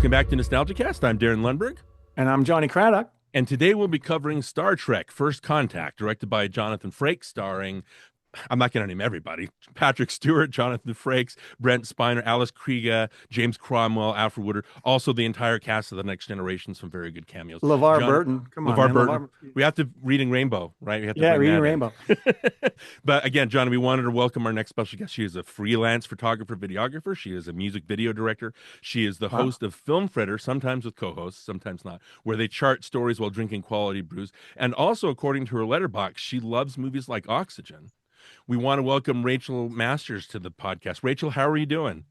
Welcome back to NostalgiaCast. I'm Darin Lundberg. And I'm Johnny Craddock. And today we'll be covering Star Trek First Contact, directed by Jonathan Frakes, starring, I'm not going to name everybody, Patrick Stewart, Jonathan Frakes, Brent Spiner, Alice Krige, James Cromwell, Alfre Woodard, also the entire cast of The Next Generation, some very good cameos. LeVar Burton. Come on, LeVar man. Burton. We have to Reading Rainbow, right? We have to bring Reading that Rainbow. But again, John, we wanted to welcome our next special guest. She is a freelance photographer, videographer. She is a music video director. She is the host of Film Fritter, sometimes with co-hosts, sometimes not, where they chart stories while drinking quality brews. And also, according to her letterbox, she loves movies like Oxygen. We want to welcome Rachel Masters to the podcast. Rachel, how are you doing?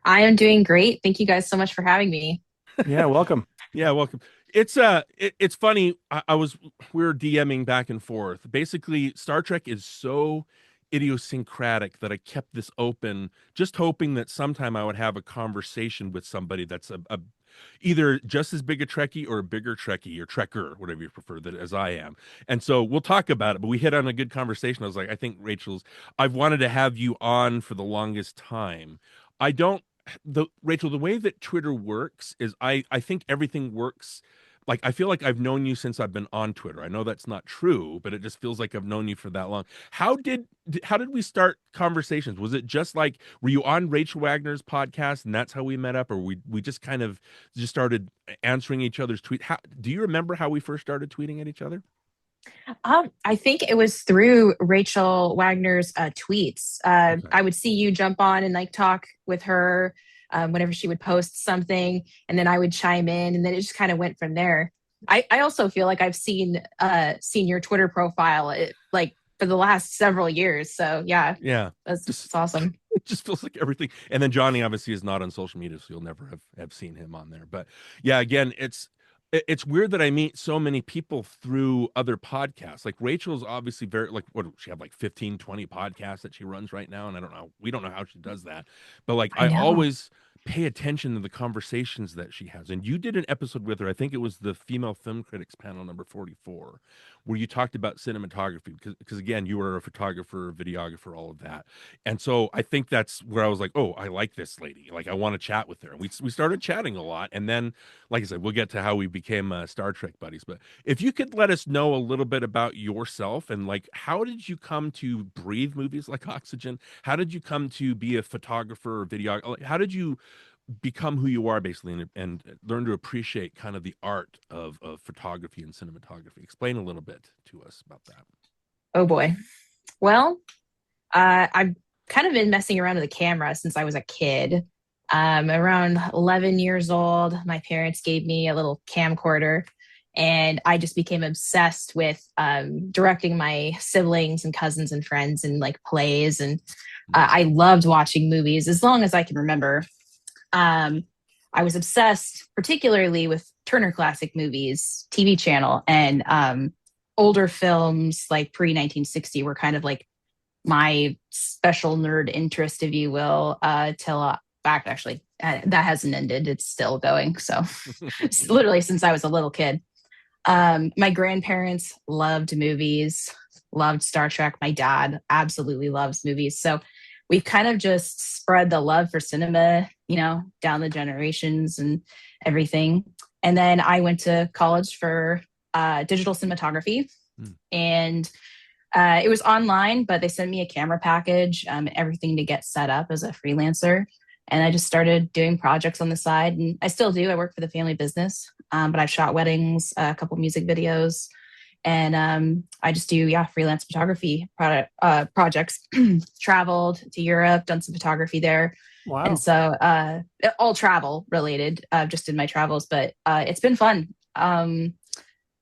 I am doing great. Thank you guys so much for having me. Yeah, welcome. Yeah, welcome. It's funny. We were DMing back and forth. Basically, Star Trek is so idiosyncratic that I kept this open, just hoping that sometime I would have a conversation with somebody that's a either just as big a Trekkie or a bigger Trekkie or Trekker, whatever you prefer, that as I am. And so we'll talk about it, but we hit on a good conversation. I was like, I think I've wanted to have you on for the longest time. Rachel, the way that Twitter works is I think everything works. Like, I feel like I've known you since I've been on Twitter. I know that's not true, but it just feels like I've known you for that long. How did we start conversations? Was it just like, were you on Rachel Wagner's podcast and that's how we met up? Or we just kind of just started answering each other's tweets? Do you remember how we first started tweeting at each other? I think it was through Rachel Wagner's tweets. Okay. I would see you jump on and like talk with her whenever she would post something, and then I would chime in, and then it just kind of went from there. I also feel like I've seen your Twitter profile like for the last several years. So yeah, it's awesome. It just feels like everything. And then Johnny obviously is not on social media, so you'll never have seen him on there. But yeah, again, it's weird that I meet so many people through other podcasts. Like Rachel's obviously she have like 15, 20 podcasts that she runs right now. And we don't know how she does that. But like, I always pay attention to the conversations that she has. And you did an episode with her. I think it was the Female Film Critics panel number 44, where you talked about cinematography because again, you were a photographer, videographer, all of that. And so I think that's where I was like, oh, I like this lady. Like, I want to chat with her. And we started chatting a lot. And then, like I said, we'll get to how we became Star Trek buddies. But if you could let us know a little bit about yourself and like, how did you come to breathe movies like Oxygen? How did you come to be a photographer or videographer? How did you become who you are basically and learn to appreciate kind of the art of photography and cinematography? Explain a little bit to us about that. Oh boy. Well, I've kind of been messing around with the camera since I was a kid. Around 11 years old, my parents gave me a little camcorder, and I just became obsessed with directing my siblings and cousins and friends in like plays. And I loved watching movies as long as I can remember. I was obsessed particularly with Turner Classic Movies, TV channel, and older films like pre-1960 were kind of like my special nerd interest, if you will, till back actually. That hasn't ended. It's still going. So literally since I was a little kid. My grandparents loved movies, loved Star Trek. My dad absolutely loves movies. So we've kind of just spread the love for cinema, down the generations and everything. And then I went to college for digital cinematography. And it was online, but they sent me a camera package, everything to get set up as a freelancer. And I just started doing projects on the side. And I still do. I work for the family business, but I've shot weddings, a couple music videos. And I just do, freelance photography projects. Traveled to Europe, done some photography there. Wow. And so all travel related, just in my travels, but it's been fun.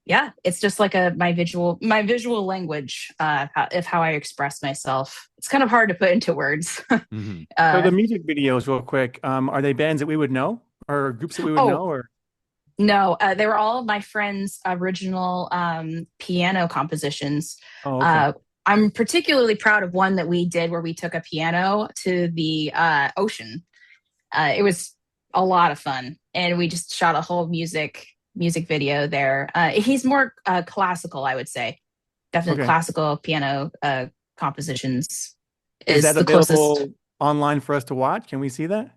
It's just like my visual language of how I express myself. It's kind of hard to put into words. Mm-hmm. So the music videos, real quick, are they bands that we would know or groups that we would know? Or no, they were all my friends' original piano compositions. Oh, okay. I'm particularly proud of one that we did where we took a piano to the ocean. It was a lot of fun, and we just shot a whole music video there. He's more classical, I would say. Definitely classical piano compositions. Is that available online for us to watch? Can we see that?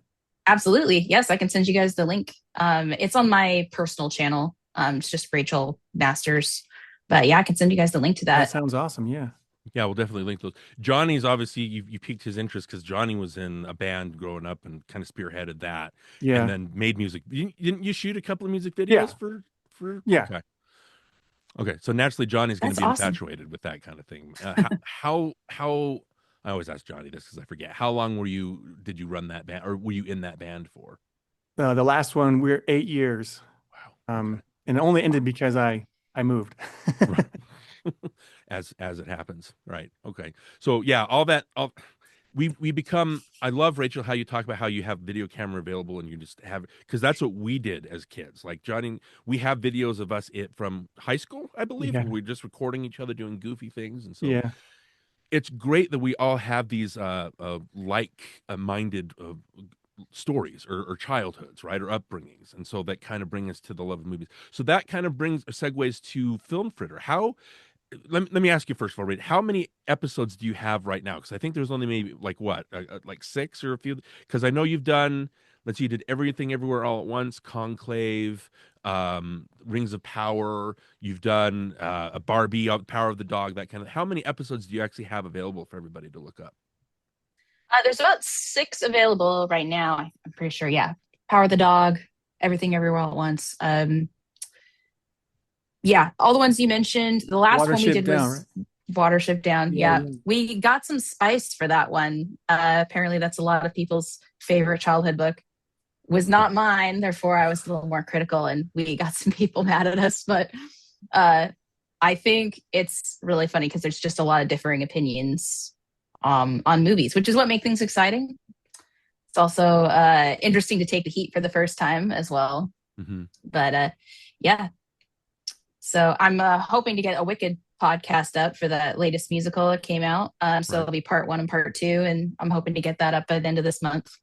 Absolutely. Yes, I can send you guys the link. It's on my personal channel. It's just Rachel Masters. But yeah, I can send you guys the link to That that. sounds awesome. Yeah. Yeah, we'll definitely link those. Johnny's obviously you piqued his interest because Johnny was in a band growing up and kind of spearheaded that, and Yeah. then made music. Didn't you shoot a couple of music Yeah. videos for? Yeah. Okay, okay. So naturally, Johnny's going to That's be awesome. infatuated with that kind of thing. How I always ask Johnny this because I forget. How long did you run that band, or were you in that band for? The last one, we're 8 years. Wow. Okay. And it only ended because I moved. Right. As it happens. Right. Okay. So yeah, all that we become I love Rachel how you talk about how you have video camera available and you just have because that's what we did as kids. Like Johnny, we have videos of us from high school, I believe, Yeah. where we're just recording each other doing goofy things. And so Yeah. it's great that we all have these minded stories or childhoods, right, or upbringings, and so that kind of bring us to the love of movies. So that kind of brings segues to Film Fritter. How let me ask you first of all, Reed, how many episodes do you have right now? Because I think there's only maybe like what, like six or a few. Because I know you've done. Let's see, you did Everything Everywhere All at Once, Conclave, Rings of Power. You've done a Barbie, Power of the Dog, that kind of. How many episodes do you actually have available for everybody to look up? There's about 6 available right now. I'm pretty sure. Yeah. Power of the Dog, Everything Everywhere All at Once. Yeah, all the ones you mentioned. The last one we Watership did Down, was right? Watership Down. Yeah. Yeah. We got some spice for that one. Apparently, that's a lot of people's favorite childhood book. Was not mine, therefore I was a little more critical, and we got some people mad at us. But uh, I think it's really funny because there's just a lot of differing opinions on movies, which is what makes things exciting. It's also interesting to take the heat for the first time as well. Mm-hmm. But yeah, so I'm hoping to get a Wicked podcast up for the latest musical that came out. So Right. it'll be part 1 and part 2, and I'm hoping to get that up by the end of this month.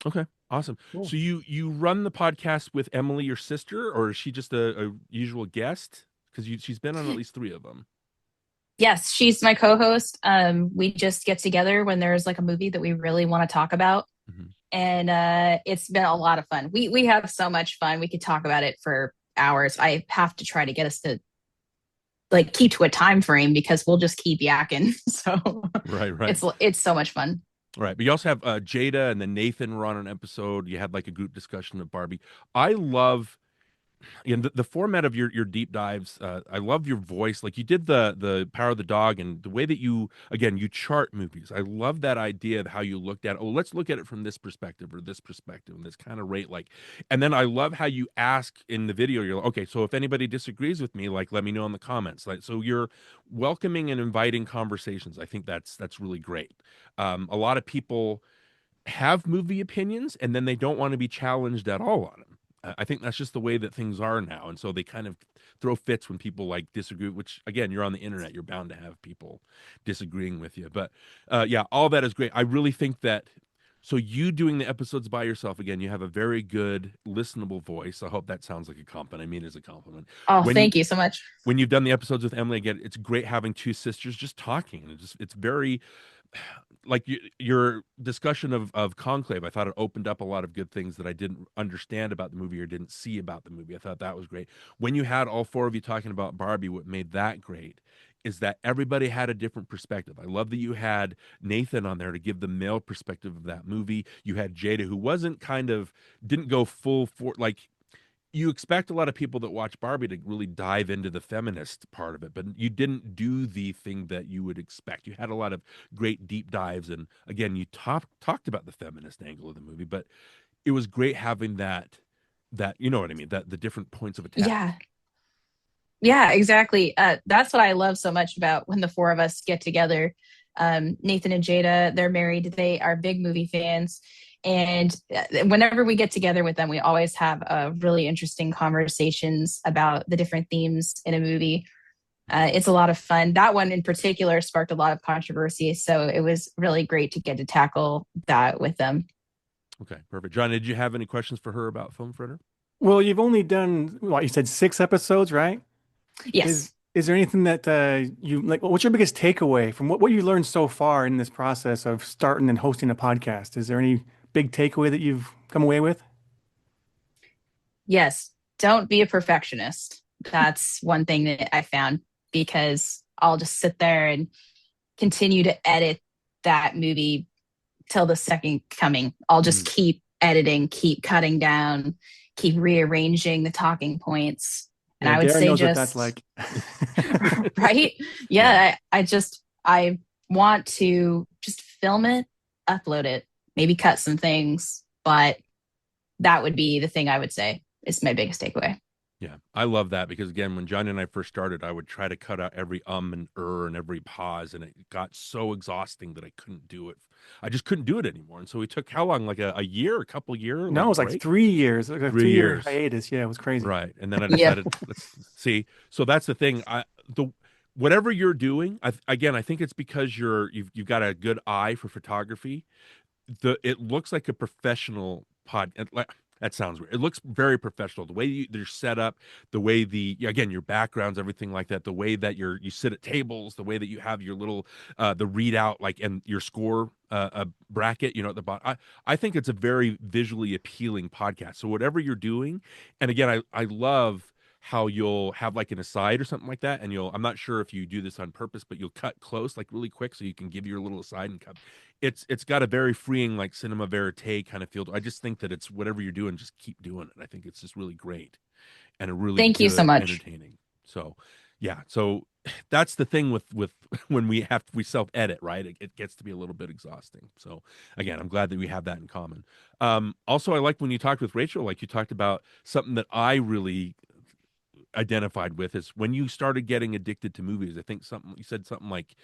Okay. Awesome. Cool. So you run the podcast with Emily, your sister, or is she just a usual guest? Because she's been on at least 3 of them. Yes, she's my co-host. We just get together when there's like a movie that we really want to talk about, Mm-hmm. and it's been a lot of fun. We have so much fun. We could talk about it for hours. I have to try to get us to like keep to a time frame because we'll just keep yakking. So Right. Right. it's so much fun. Right. But you also have Jada and then Nathan were on an episode. You had like a group discussion of Barbie. I love the format of your deep dives. I love your voice. Like you did the Power of the Dog and the way that you again you chart movies. I love that idea of how you looked at. Oh, let's look at it from this perspective or this perspective and this kind of rate. Like, and then I love how you ask in the video. You're like, okay, so if anybody disagrees with me, like let me know in the comments. Like, so you're welcoming and inviting conversations. I think that's really great. A lot of people have movie opinions and then they don't want to be challenged at all on them. I think that's just the way that things are now. And so they kind of throw fits when people like disagree, which again, you're on the internet, you're bound to have people disagreeing with you. But yeah, all that is great. I really think that so you doing the episodes by yourself, again, you have a very good listenable voice. I hope that sounds like a compliment. I mean, as a compliment. Oh, When thank you so much. when you've done the episodes with Emily, again, it's great having 2 sisters just talking. It's very like your discussion of Conclave. I thought it opened up a lot of good things that I didn't understand about the movie or didn't see about the movie. I thought that was great. When you had all 4 of you talking about Barbie, what made that great is that everybody had a different perspective. I love that you had Nathan on there to give the male perspective of that movie. You had Jada, who didn't go full for like you expect a lot of people that watch Barbie to really dive into the feminist part of it, but you didn't do the thing that you would expect. You had a lot of great deep dives, and again, you talked about the feminist angle of the movie, but it was great having that you know what I mean, that the different points of attack. Yeah. Yeah, exactly. That's what I love so much about when the 4 of us get together. Nathan and Jada, they're married. They are big movie fans. And whenever we get together with them, we always have really interesting conversations about the different themes in a movie. It's a lot of fun. That one in particular sparked a lot of controversy. So it was really great to get to tackle that with them. Okay, perfect. John, did you have any questions for her about Film Fritter? Well, you've only done what you said 6 episodes, right? Yes. Is there anything that you like? What's your biggest takeaway from what you learned so far in this process of starting and hosting a podcast? Is there any big takeaway that you've come away with? Yes, don't be a perfectionist. That's one thing that I found because I'll just sit there and continue to edit that movie till the second coming. I'll just Mm. keep editing, keep cutting down, keep rearranging the talking points. And Yeah, I would Darin say knows what that's just like. right. Yeah. Yeah, I want to just film it, upload it, maybe cut some things, but that would be the thing I would say is my biggest takeaway. Yeah, I love that because again, when Johnny and I first started, I would try to cut out every and and every pause, and it got so exhausting that I couldn't do it. I just couldn't do it anymore. And so we took how long? Like a year, a couple year No, it like was like break? 3 years, like a 3 years. hiatus. Yeah, it was crazy. Right. And then I Yeah. decided, let's see. So that's the thing. The whatever you're doing, again, I think it's because you've got a good eye for photography. It looks like a professional that sounds weird. It looks very professional. The way they're set up, the way again your backgrounds, everything like that. The way that you sit at tables, the way that you have your little the readout like and your score bracket, at the bottom. I think it's a very visually appealing podcast. So whatever you're doing, and again, I love how you'll have like an aside or something like that, and I'm not sure if you do this on purpose, but you'll cut close like really quick so you can give your little aside and cut. It's got a very freeing like cinema verite kind of feel. I just think that it's whatever you're doing, just keep doing it. I think it's just really great and a really Thank you so good much. entertaining. So yeah, so that's the thing with when we self edit, right? It gets to be a little bit exhausting. So again, I'm glad that we have that in common. Also, I like when you talked with Rachel, like you talked about something that I really identified with is when you started getting addicted to movies. I think something you said something like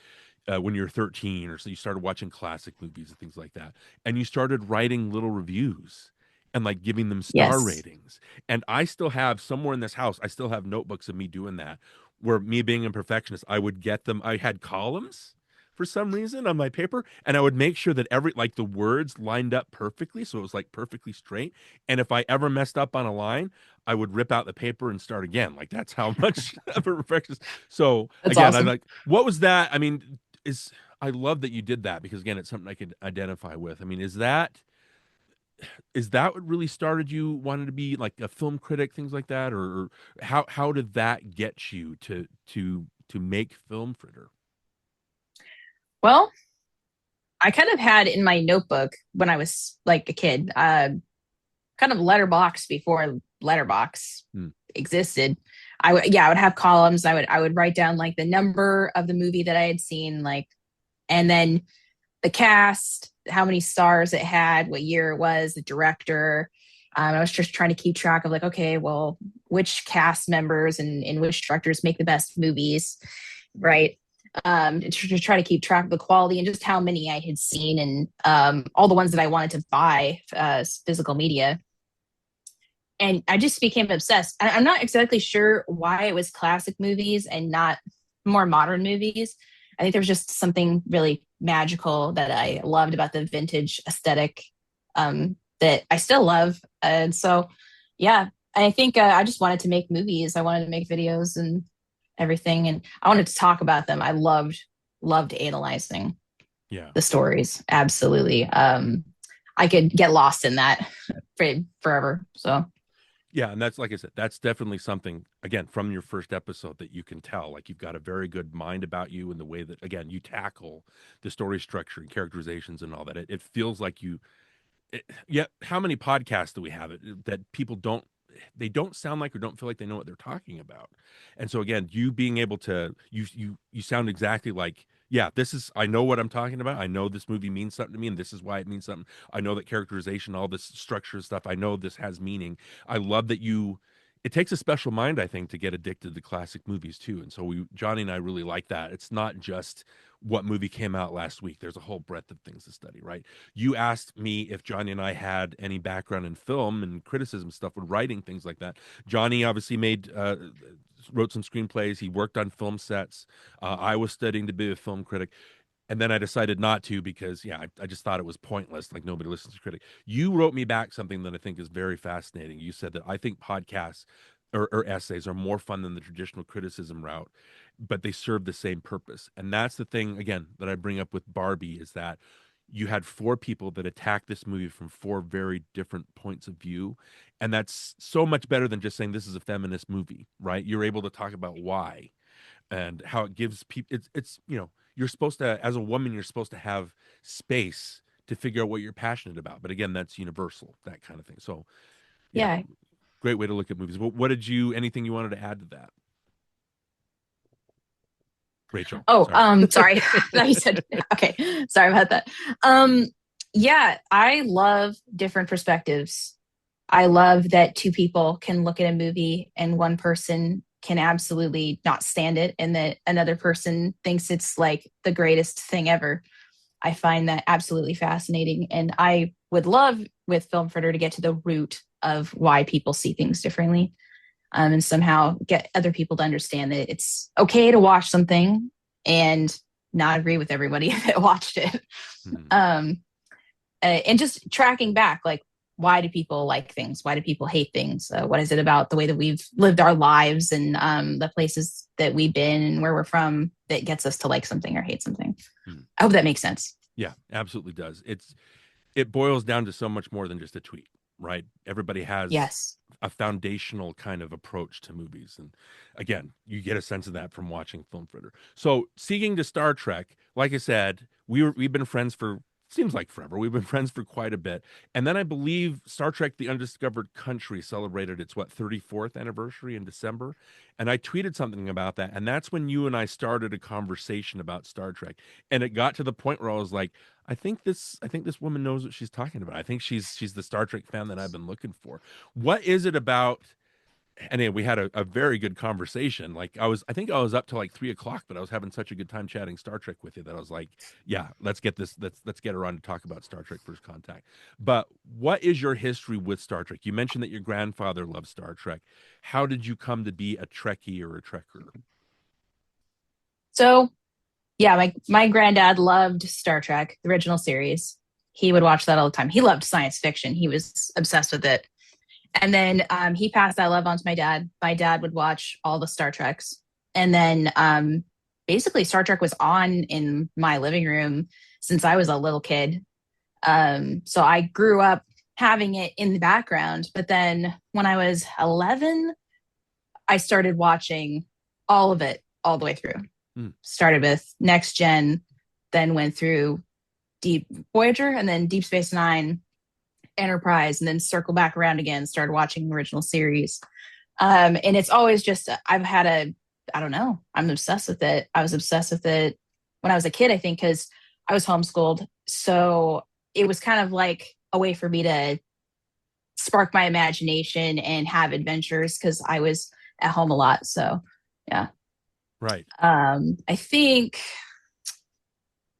when you're 13 or so you started watching classic movies and things like that, and you started writing little reviews and like giving them star Yes. ratings. And I still have somewhere in this house, I still have notebooks of me doing that, where me being a perfectionist, I would get them. I had columns for some reason on my paper, and I would make sure that every like the words lined up perfectly, so it was like perfectly straight. And if I ever messed up on a line, I would rip out the paper and start again. Like that's how much of a perfectionist. So That's again, I awesome. like what was that? I mean, is I love that you did that because again, it's something I could identify with. I mean, is that what really started you wanting to be like a film critic, things like that, or how did that get you to make film fritter? Well, I kind of had in my notebook when I was like a kid, kind of letterbox before letterbox Hmm. existed. I would have columns. I would write down like the number of the movie that I had seen, like, and then the cast, how many stars it had, what year it was, the director. I was just trying to keep track of like, okay, well, which cast members and which directors make the best movies, right? To try to keep track of the quality and just how many I had seen and all the ones that I wanted to buy physical media. And I just became obsessed. I'm not exactly sure why it was classic movies and not more modern movies. I think there was just something really magical that I loved about the vintage aesthetic that I still love. And so, yeah, I think I just wanted to make movies. I wanted to make videos and everything, and I wanted to talk about them. I loved analyzing Yeah. the stories. Absolutely. I could get lost in that forever. So Yeah, and that's like I said, that's definitely something again from your first episode that you can tell. Like you've got a very good mind about you and the way that again you tackle the story structure and characterizations and all that. It feels like yeah. How many podcasts do we have that people don't sound like or don't feel like they know what they're talking about? And so again, you being able to you sound exactly like yeah, this is I know what I'm talking about. I know this movie means something to me, and this is why it means something. I know that characterization, all this structure stuff. I know this has meaning. I love that you. It takes a special mind, I think, to get addicted to classic movies too. And so Johnny and I really like that. It's not just what movie came out last week. There's a whole breadth of things to study, right? You asked me if Johnny and I had any background in film and criticism stuff with writing things like that. Johnny obviously wrote some screenplays. He worked on film sets. I was studying to be a film critic. And then I decided not to because, yeah, I just thought it was pointless. Like nobody listens to critic. You wrote me back something that I think is very fascinating. You said that I think podcasts or essays are more fun than the traditional criticism route, but they serve the same purpose. And that's the thing, again, that I bring up with Barbie is that you had four people that attacked this movie from four very different points of view. And that's so much better than just saying this is a feminist movie, right? You're able to talk about why and how it gives people, it's, you're supposed to, as a woman, you're supposed to have space to figure out what you're passionate about. But again, that's universal, that kind of thing. So yeah, Yeah. great way to look at movies. What did you, anything you wanted to add to that? Rachel, Oh, sorry. sorry. I thought you said, okay. Sorry about that. Yeah, I love different perspectives. I love that two people can look at a movie and one person can absolutely not stand it and that another person thinks it's like the greatest thing ever. I find that absolutely fascinating. And I would love with Film Fritter to get to the root of why people see things differently, and somehow get other people to understand that it's okay to watch something and not agree with everybody that watched it. Mhm. And just tracking back, like, why do people like things? Why do people hate things? What is it about the way that we've lived our lives and the places that we've been and where we're from that gets us to like something or hate something? Mhm. I hope that makes sense. Yeah, absolutely does. It boils down to so much more than just a tweet, right? Everybody has Yes. a foundational kind of approach to movies. And again, you get a sense of that from watching Film Fritter. So seeking to Star Trek, like I said, we've been friends for seems like forever. We've been friends for quite a bit. And then I believe Star Trek The Undiscovered Country celebrated its 34th anniversary in December. And I tweeted something about that. And that's when you and I started a conversation about Star Trek. And it got to the point where I was like, I think this woman knows what she's talking about. I think she's the Star Trek fan that I've been looking for. What is it about? And anyway, we had a very good conversation. Like I think I was up till like 3 o'clock, but I was having such a good time chatting Star Trek with you that I was like, yeah, let's get her on to talk about Star Trek First Contact. But what is your history with Star Trek? You mentioned that your grandfather loved Star Trek. How did you come to be a Trekkie or a Trekker? So, yeah, my granddad loved Star Trek, the original series. He would watch that all the time. He loved science fiction. He was obsessed with it. And then he passed that love on to my dad. My dad would watch all the Star Treks. And then basically, Star Trek was on in my living room since I was a little kid. So I grew up having it in the background. But then when I was 11, I started watching all of it all the way through. Hmm. Started with Next Gen, then went through Deep Voyager, and then Deep Space Nine, Enterprise, and then circle back around again, started watching the original series. And it's always just, I don't know, I'm obsessed with it. I was obsessed with it when I was a kid, I think, because I was homeschooled. So it was kind of like a way for me to spark my imagination and have adventures because I was at home a lot. So, yeah. Right. I think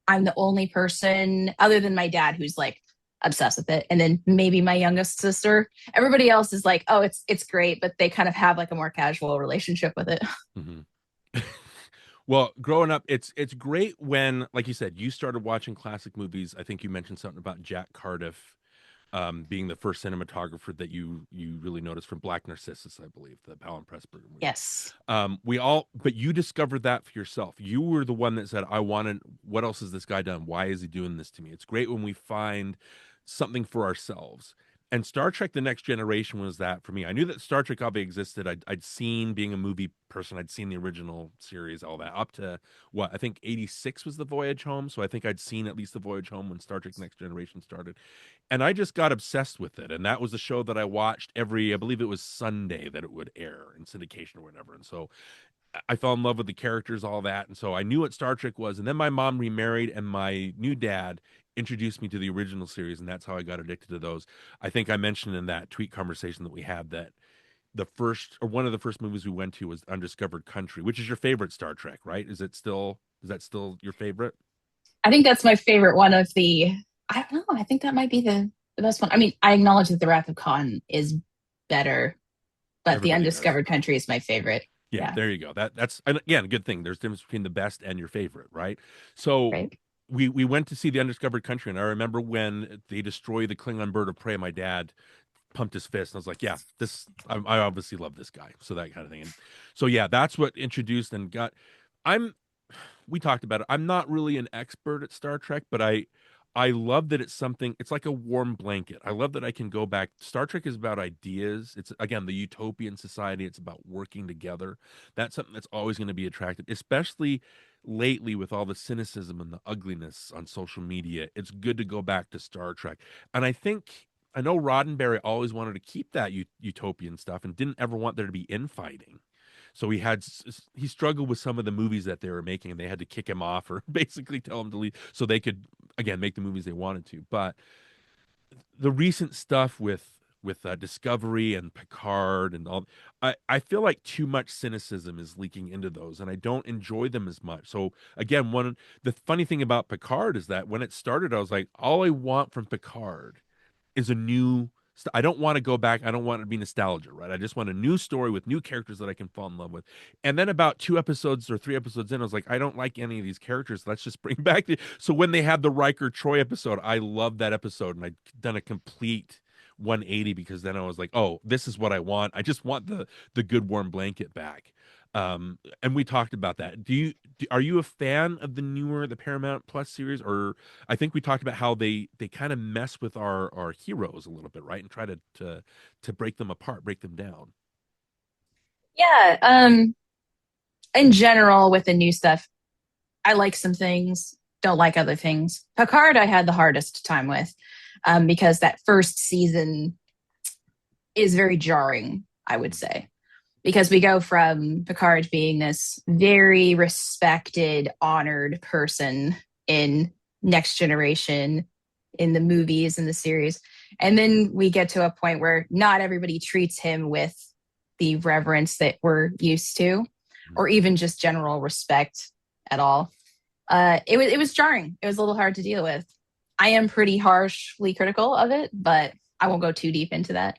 I'm the only person other than my dad who's like obsessed with it, and then maybe my youngest sister. Everybody else is like, oh, it's great, but they kind of have like a more casual relationship with it. Mm-hmm. Well, growing up, it's great when, like you said, you started watching classic movies. I think you mentioned something about Jack Cardiff being the first cinematographer that you really noticed from Black Narcissus, I believe, the Powell and Pressburger movie. Yes. But you discovered that for yourself. You were the one that said, I wanted, what else has this guy done? Why is he doing this to me? It's great when we find something for ourselves. And Star Trek The Next Generation was that for me. I knew that Star Trek obviously existed. I'd seen, being a movie person, I'd seen the original series, all that, up to what I think 86 was the Voyage Home. So I think I'd seen at least the Voyage Home when Star Trek Next Generation started. And I just got obsessed with it. And that was the show that I watched every, I believe it was Sunday that it would air in syndication or whatever. And so I fell in love with the characters, all that. And so I knew what Star Trek was. And then my mom remarried, and my new dad introduced me to the original series. And that's how I got addicted to those. I think I mentioned in that tweet conversation that we had that the first, or one of the first movies we went to was Undiscovered Country, which is your favorite Star Trek, right? Is that still your favorite? I think that's my favorite one of the, I don't know, I think that might be the best one. I mean, I acknowledge that The Wrath of Khan is better, but The Everybody does. Undiscovered Country is my favorite. Yeah, Yeah. there you go. That's, and again, a good thing. There's a difference between the best and your favorite, right? So Right. we went to see the Undiscovered Country, and I remember when they destroy the Klingon bird of prey, my dad pumped his fist, and I was like, yeah, I obviously love this guy. So that kind of thing. And so yeah, that's what introduced and got. I'm we talked about it. I'm not really an expert at Star Trek, but I love that it's something, it's like a warm blanket. I love that I can go back. Star Trek is about ideas. It's again the utopian society. It's about working together. That's something that's always going to be attractive, especially lately with all the cynicism and the ugliness on social media. It's good to go back to Star Trek. And I know Roddenberry always wanted to keep that utopian stuff and didn't ever want there to be infighting. So he struggled with some of the movies that they were making, and they had to kick him off or basically tell him to leave so they could again make the movies they wanted to. But the recent stuff with Discovery and Picard and all, I feel like too much cynicism is leaking into those, and I don't enjoy them as much. So again, the funny thing about Picard is that when it started, I was like, all I want from Picard is a new. I don't want to go back. I don't want it to be nostalgia, right? I just want a new story with new characters that I can fall in love with. And then about 2 episodes or 3 episodes in, I was like, I don't like any of these characters. Let's just bring back So when they had the Riker Troy episode, I loved that episode, and I'd done a complete 180 because then I was like, oh, this is what I want. I just want the good warm blanket back. And we talked about that. Are you a fan of the Paramount Plus series? Or I think we talked about how they kind of mess with our heroes a little bit, right? And try to break them apart, break them down. Yeah. In general, with the new stuff, I like some things, don't like other things. Picard, I had the hardest time with, because that first season is very jarring, I would say, because we go from Picard being this very respected, honored person in Next Generation, in the movies and the series. And then we get to a point where not everybody treats him with the reverence that we're used to, or even just general respect at all. It was jarring. It was a little hard to deal with. I am pretty harshly critical of it, but I won't go too deep into that.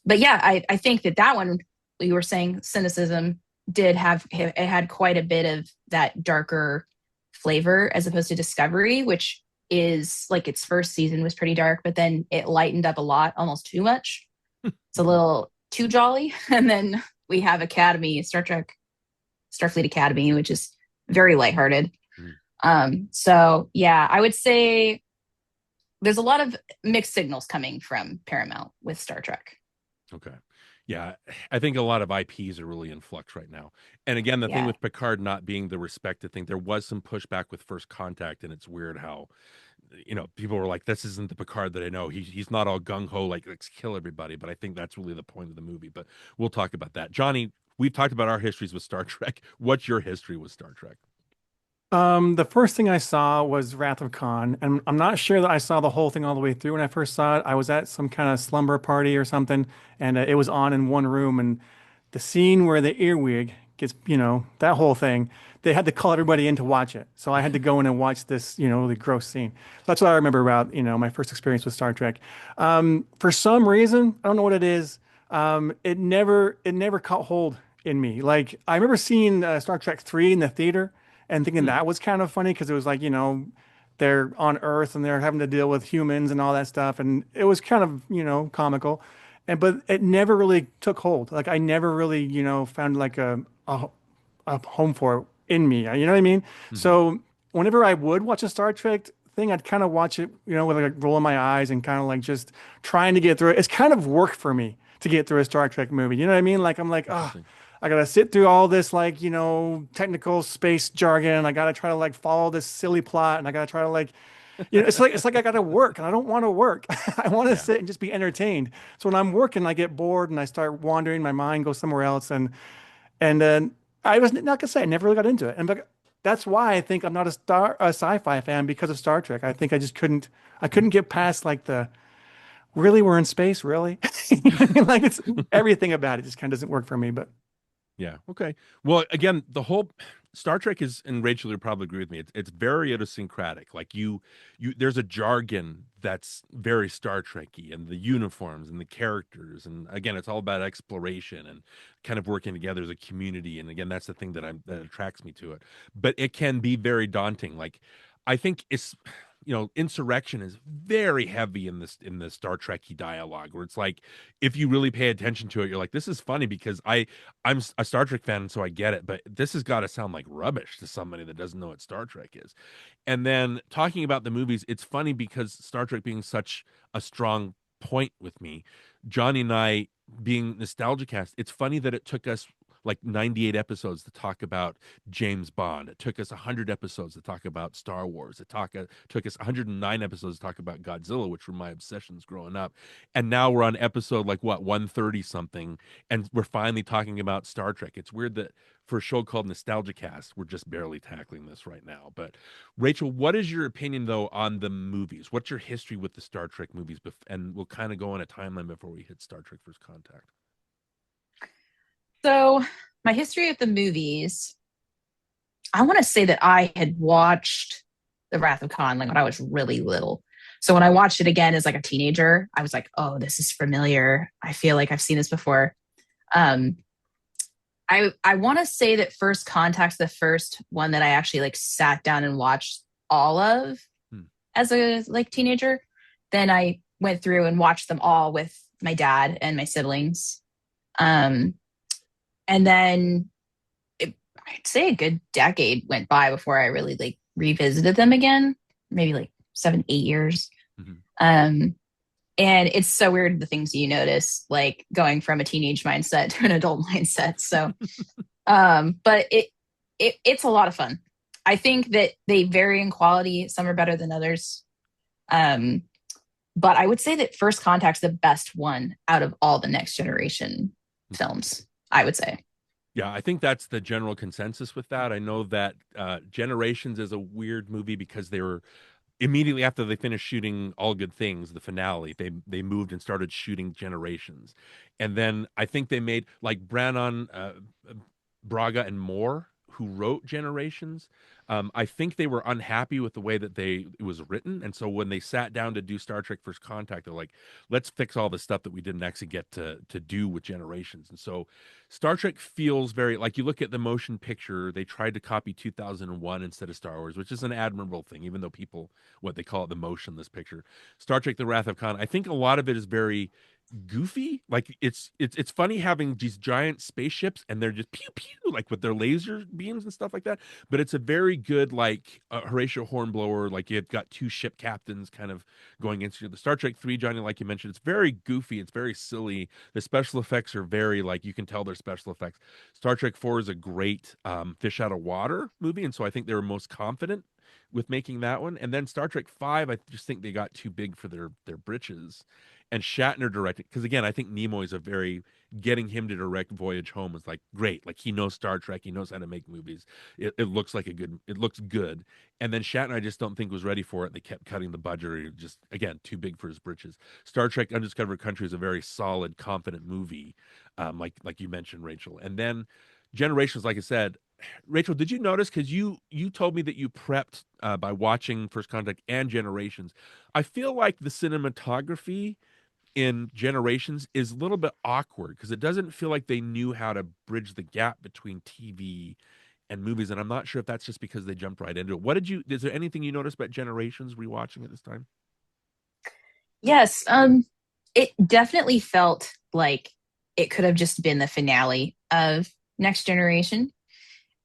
But yeah, I think that one, you were saying cynicism it had quite a bit of that darker flavor as opposed to Discovery, which is like its first season was pretty dark, but then it lightened up a lot, almost too much. It's a little too jolly. And then we have Star Trek, Starfleet Academy, which is very lighthearted. So yeah, I would say there's a lot of mixed signals coming from Paramount with Star Trek. Okay. Yeah, I think a lot of IPs are really in flux right now. And again, the thing with Picard not being the respected thing, there was some pushback with First Contact, and it's weird how, people were like, this isn't the Picard that I know. He's not all gung-ho, like, let's kill everybody. But I think that's really the point of the movie. But we'll talk about that. Johnny, we've talked about our histories with Star Trek. What's your history with Star Trek? The first thing I saw was Wrath of Khan, and I'm not sure that I saw the whole thing all the way through when I first saw it. I was at some kind of slumber party or something, and it was on in one room, and the scene where the earwig gets, that whole thing, they had to call everybody in to watch it. So I had to go in and watch this, really gross scene. That's what I remember about, my first experience with Star Trek. For some reason, I don't know what it is. It never caught hold in me. Like I remember seeing Star Trek 3 in the theater and thinking that was kind of funny because it was like, they're on Earth and they're having to deal with humans and all that stuff. And it was kind of, comical. But it never really took hold. Like I never really, found like a home for it in me. You know what I mean? So whenever I would watch a Star Trek thing, I'd kind of watch it, with like rolling my eyes and kind of like just trying to get through it. It's kind of work for me to get through a Star Trek movie. You know what I mean? Like I'm like, oh, I gotta sit through all this like, technical space jargon. I gotta try to like follow this silly plot, and I gotta try to like, it's like I gotta work, and I don't want to work. I want to sit and just be entertained. So when I'm working, I get bored and I start wandering. My mind goes somewhere else, and then I was not gonna say I never really got into it, and that's why I think I'm not a sci-fi fan because of Star Trek. I think I couldn't get past like the really we're in space, really. Like it's everything about it just kind of doesn't work for me, but. Yeah. Okay. Well, again, the whole Star Trek is, and Rachel, you'll probably agree with me. It's very idiosyncratic. Like there's a jargon that's very Star Trekky, and the uniforms and the characters, and again, it's all about exploration and kind of working together as a community. And again, that's the thing that attracts me to it. But it can be very daunting. Like I think it's, insurrection is very heavy in the Star Trekky dialogue, where it's like, if you really pay attention to it, you're like, this is funny because I'm a Star Trek fan, so I get it, but this has got to sound like rubbish to somebody that doesn't know what Star Trek is. And then talking about the movies, it's funny because Star Trek being such a strong point with me, Jonny and I being NostalgiaCast, it's funny that it took us like 98 episodes to talk about James Bond. It took us 100 episodes to talk about Star Wars. Took us 109 episodes to talk about Godzilla, which were my obsessions growing up. And now we're on episode like what, 130 something, and we're finally talking about Star Trek. It's weird that for a show called NostalgiaCast, we're just barely tackling this right now. But Rachel, what is your opinion though on the movies? What's your history with the Star Trek movies? And we'll kind of go on a timeline before we hit Star Trek First Contact. So, my history of the movies, I want to say that I had watched The Wrath of Khan like when I was really little. So when I watched it again as like a teenager, I was like, "Oh, this is familiar. I feel like I've seen this before." Um, I want to say that First Contact's the first one that I actually like sat down and watched all of as a like teenager. Then I went through and watched them all with my dad and my siblings. And then I'd say a good decade went by before I really like revisited them again, maybe like 7, 8 years. Mm-hmm. And it's so weird the things you notice, like going from a teenage mindset to an adult mindset. So, but it's a lot of fun. I think that they vary in quality. Some are better than others. But I would say that First Contact's the best one out of all the Next Generation films, I would say. Yeah, I think that's the general consensus with that. I know that Generations is a weird movie because they were immediately after they finished shooting All Good Things, the finale, they moved and started shooting Generations. And then I think they made like Brannon Braga and Moore, who wrote Generations. I think they were unhappy with the way that it was written, and so when they sat down to do Star Trek First Contact, they're like, "Let's fix all the stuff that we didn't actually get to do with Generations." And so Star Trek feels very like, you look at the motion picture, they tried to copy 2001 instead of Star Wars, which is an admirable thing, even though people what they call it the motionless picture. Star Trek: The Wrath of Khan, I think a lot of it is very goofy. Like it's funny having these giant spaceships and they're just pew pew like with their laser beams and stuff like that, but it's a very good like Horatio Hornblower, like you've got two ship captains kind of going into the Star Trek 3, Johnny, like you mentioned, it's very goofy, it's very silly. The special effects are very like, you can tell they're special effects. Star Trek 4 is a great fish out of water movie, and so I think they were most confident with making that one. And then Star Trek 5, I just think they got too big for their britches. And Shatner directed, because again, I think Nimoy is a very, getting him to direct Voyage Home is like great. Like he knows Star Trek, he knows how to make movies. It looks like it looks good. And then Shatner, I just don't think was ready for it. They kept cutting the budget, or just again too big for his britches. Star Trek: Undiscovered Country is a very solid, confident movie, like you mentioned, Rachel. And then Generations, like I said, Rachel, did you notice? Because you told me that you prepped by watching First Contact and Generations. I feel like the cinematography in Generations is a little bit awkward because it doesn't feel like they knew how to bridge the gap between TV and movies, and I'm not sure if that's just because they jumped right into it. Is there anything you noticed about Generations rewatching it this time? Yes, it definitely felt like it could have just been the finale of Next Generation.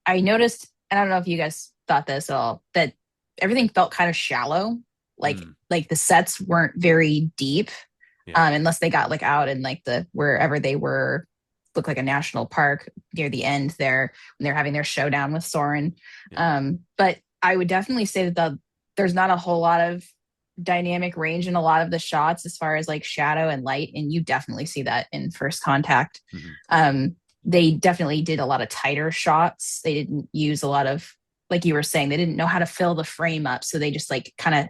I noticed, and I don't know if you guys thought this at all, that everything felt kind of shallow. Like the sets weren't very deep. Yeah. Unless they got like out in like the wherever they were, looked like a national park near the end there when they're having their showdown with Soren. Yeah. But I would definitely say that there's not a whole lot of dynamic range in a lot of the shots as far as like shadow and light, and you definitely see that in First Contact. They definitely did a lot of tighter shots. They didn't use a lot of, like you were saying, they didn't know how to fill the frame up, so they just like kind of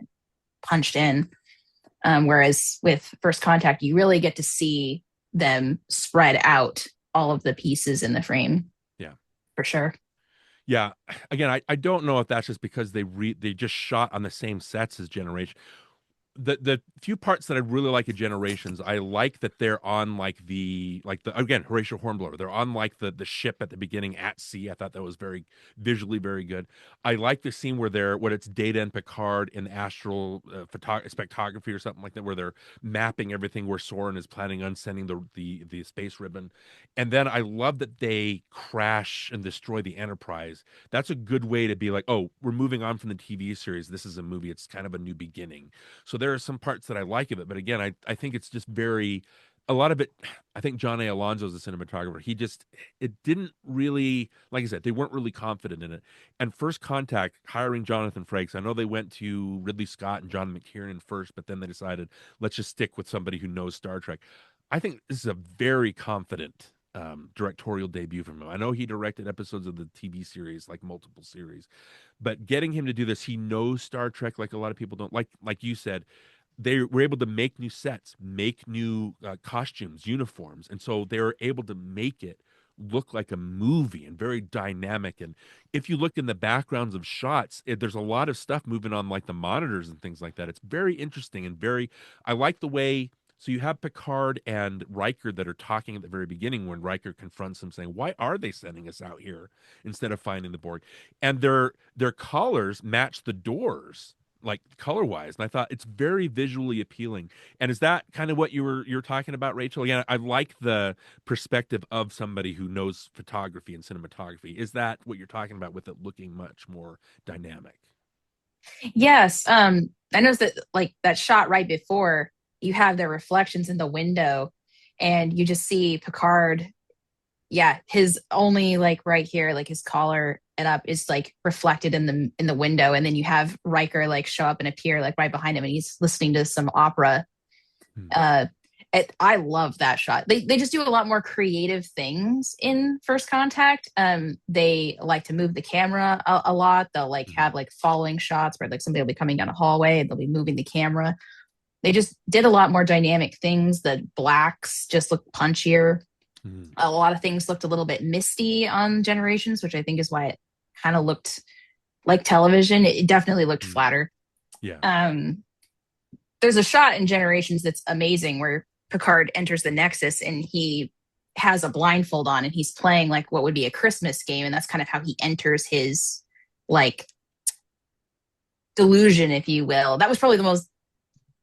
punched in. Whereas with First Contact, you really get to see them spread out all of the pieces in the frame. Yeah, for sure. Yeah. Again, I don't know if that's just because they just shot on the same sets as Generation. the few parts that I really like of Generations, I like that they're on like the again Horatio Hornblower. They're on like the ship at the beginning at sea. I thought that was very visually very good. I like the scene where they're when it's Data and Picard in astral spectrography or something like that, where they're mapping everything where Soren is planning on sending the space ribbon. And then I love that they crash and destroy the Enterprise. That's a good way to be like, oh, we're moving on from the TV series. This is a movie. It's kind of a new beginning. So there are some parts that I like of it, but again, I think it's just very a lot of it. I think John A. Alonso is the cinematographer. He just it didn't really like I said they weren't really confident in it. And First Contact hiring Jonathan Frakes, I know they went to Ridley Scott and John McTiernan first, but then they decided let's just stick with somebody who knows Star Trek. I think this is a very confident directorial debut from him. I know he directed episodes of the TV series, like multiple series, but getting him to do this, he knows Star Trek like a lot of people don't. Like you said, they were able to make new sets, make new costumes, uniforms, and so they were able to make it look like a movie and very dynamic. And if you look in the backgrounds of shots, there's a lot of stuff moving on like the monitors and things like that. It's very interesting and very. I like the way. So you have Picard and Riker that are talking at the very beginning when Riker confronts him, saying, "Why are they sending us out here instead of finding the Borg?" And their collars match the doors like color wise, and I thought it's very visually appealing. And is that kind of what you're talking about, Rachel? Again, I like the perspective of somebody who knows photography and cinematography. Is that what you're talking about with it looking much more dynamic? Yes. I noticed that like that shot right before you have the reflections in the window and you just see Picard. Yeah, his only like right here, like his collar and up is like reflected in the window. And then you have Riker like show up and appear like right behind him and he's listening to some opera. Hmm. Uh I love that shot. They just do a lot more creative things in First Contact. They like to move the camera a lot. They'll like Hmm. have like following shots where like somebody will be coming down a hallway and they'll be moving the camera. They just did a lot more dynamic things. The blacks just look punchier. Hmm. A lot of things looked a little bit misty on Generations, which I think is why it kind of looked like television. It definitely looked Hmm. flatter. Yeah. Um, there's a shot in Generations that's amazing where Picard enters the Nexus and he has a blindfold on and he's playing like what would be a Christmas game, and that's kind of how he enters his like delusion, if you will. That was probably the most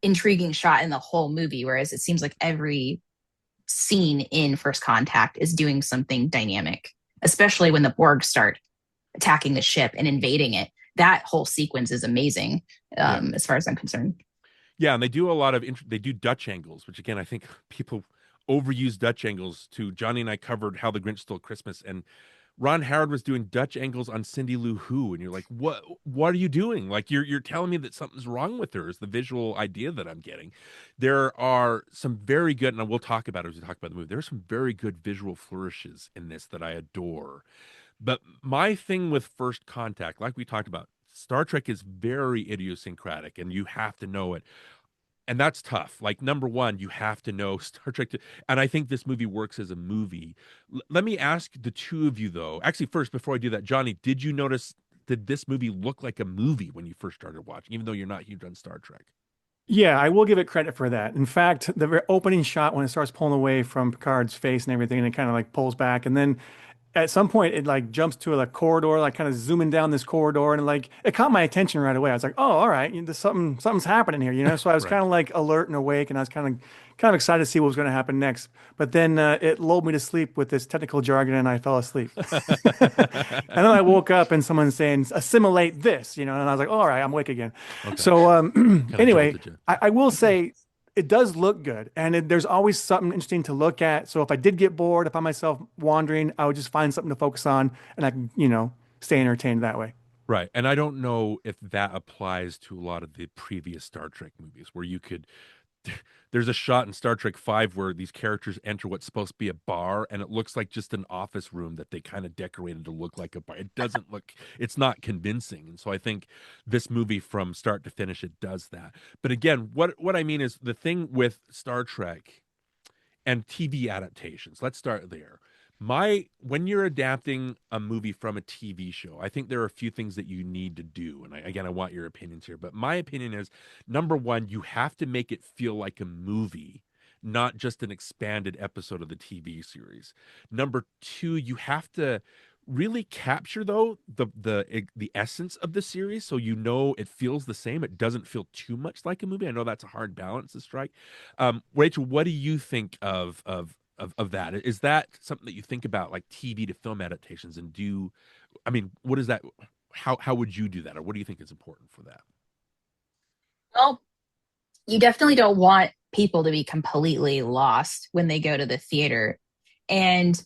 intriguing shot in the whole movie, whereas it seems like every scene in First Contact is doing something dynamic, especially when the Borg start attacking the ship and invading it. That whole sequence is amazing, Yeah. as far as I'm concerned. Yeah, and they do a lot of they do Dutch angles, which again I think people overuse Dutch angles. To Johnny and I covered How the Grinch Stole Christmas, and Ron Howard was doing Dutch angles on Cindy Lou Who, and you're like, what are you doing? Like you're telling me that something's wrong with her is the visual idea that I'm getting. There are some very good, and we'll talk about it as we talk about the movie. There are some very good visual flourishes in this that I adore. But my thing with First Contact, like we talked about, Star Trek is very idiosyncratic, and you have to know it, and that's tough. Like number one, you have to know Star Trek, and I think this movie works as a movie. Let me ask the two of you though. Actually, first before I do that, Johnny, did you notice did this movie look like a movie when you first started watching, even though you're not huge on Star Trek? Yeah, I will give it credit for that. In fact, the opening shot when it starts pulling away from Picard's face and everything, and it kind of like pulls back, and then at some point it like jumps to a corridor, like kind of zooming down this corridor, and like it caught my attention right away. I was like, oh, all right, there's something's happening here, you know. So I was Right. kind of like alert and awake, and I was kind of excited to see what was going to happen next. But then it lulled me to sleep with this technical jargon, and I fell asleep. And then I woke up and someone saying, assimilate this, you know, and I was like, all right, I'm awake again. Okay. So Kind of anyway, jolted you. I will say it does look good, and there's always something interesting to look at. So if I did get bored, if I myself wandering, I would just find something to focus on, and I can, stay entertained that way. Right. And I don't know if that applies to a lot of the previous Star Trek movies where you could there's a shot in Star Trek 5 where these characters enter what's supposed to be a bar and it looks like just an office room that they kind of decorated to look like a bar. It doesn't look it's not convincing. And so I think this movie from start to finish it does that. But again, what I mean is the thing with Star Trek and TV adaptations. Let's start there. My when you're adapting a movie from a TV show, I think there are a few things that you need to do. And again, I want your opinions here, but my opinion is number one, you have to make it feel like a movie, not just an expanded episode of the TV series. Number two, you have to really capture though the essence of the series so you know it feels the same. It doesn't feel too much like a movie. I know that's a hard balance to strike. Rachel, what do you think of that? Is that something that you think about, like TV to film adaptations? And I mean, what is that? How would you do that, or what do you think is important for that? Well, you definitely don't want people to be completely lost when they go to the theater. And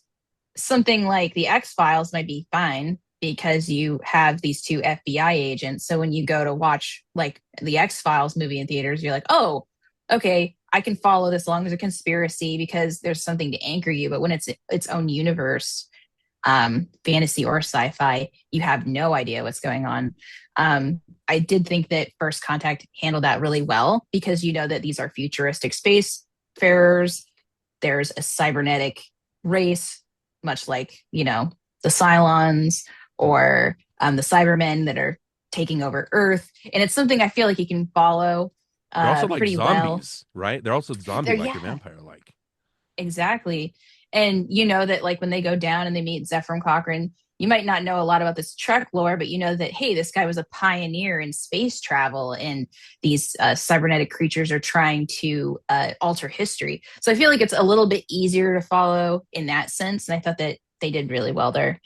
something like the X Files might be fine because you have these two FBI agents. So when you go to watch like the X Files movie in theaters, you're like, oh, okay, I can follow this along. There's a conspiracy because there's something to anchor you. But when it's its own universe, fantasy or sci-fi, you have no idea what's going on. I did think that First Contact handled that really well because you know that these are futuristic spacefarers. There's a cybernetic race, much like, you know, the Cylons or the Cybermen that are taking over Earth. And it's something I feel like you can follow They're also like pretty well. zombies, right? They're also zombie They're, like or yeah, vampire like. exactly. And you know that like when they go down and they meet Zephyr Cochrane, you might not know a lot about this Trek lore, but you know that, hey, this guy was a pioneer in space travel and these cybernetic creatures are trying to alter history. So I feel like it's a little bit easier to follow in that sense. And I thought that they did really well there.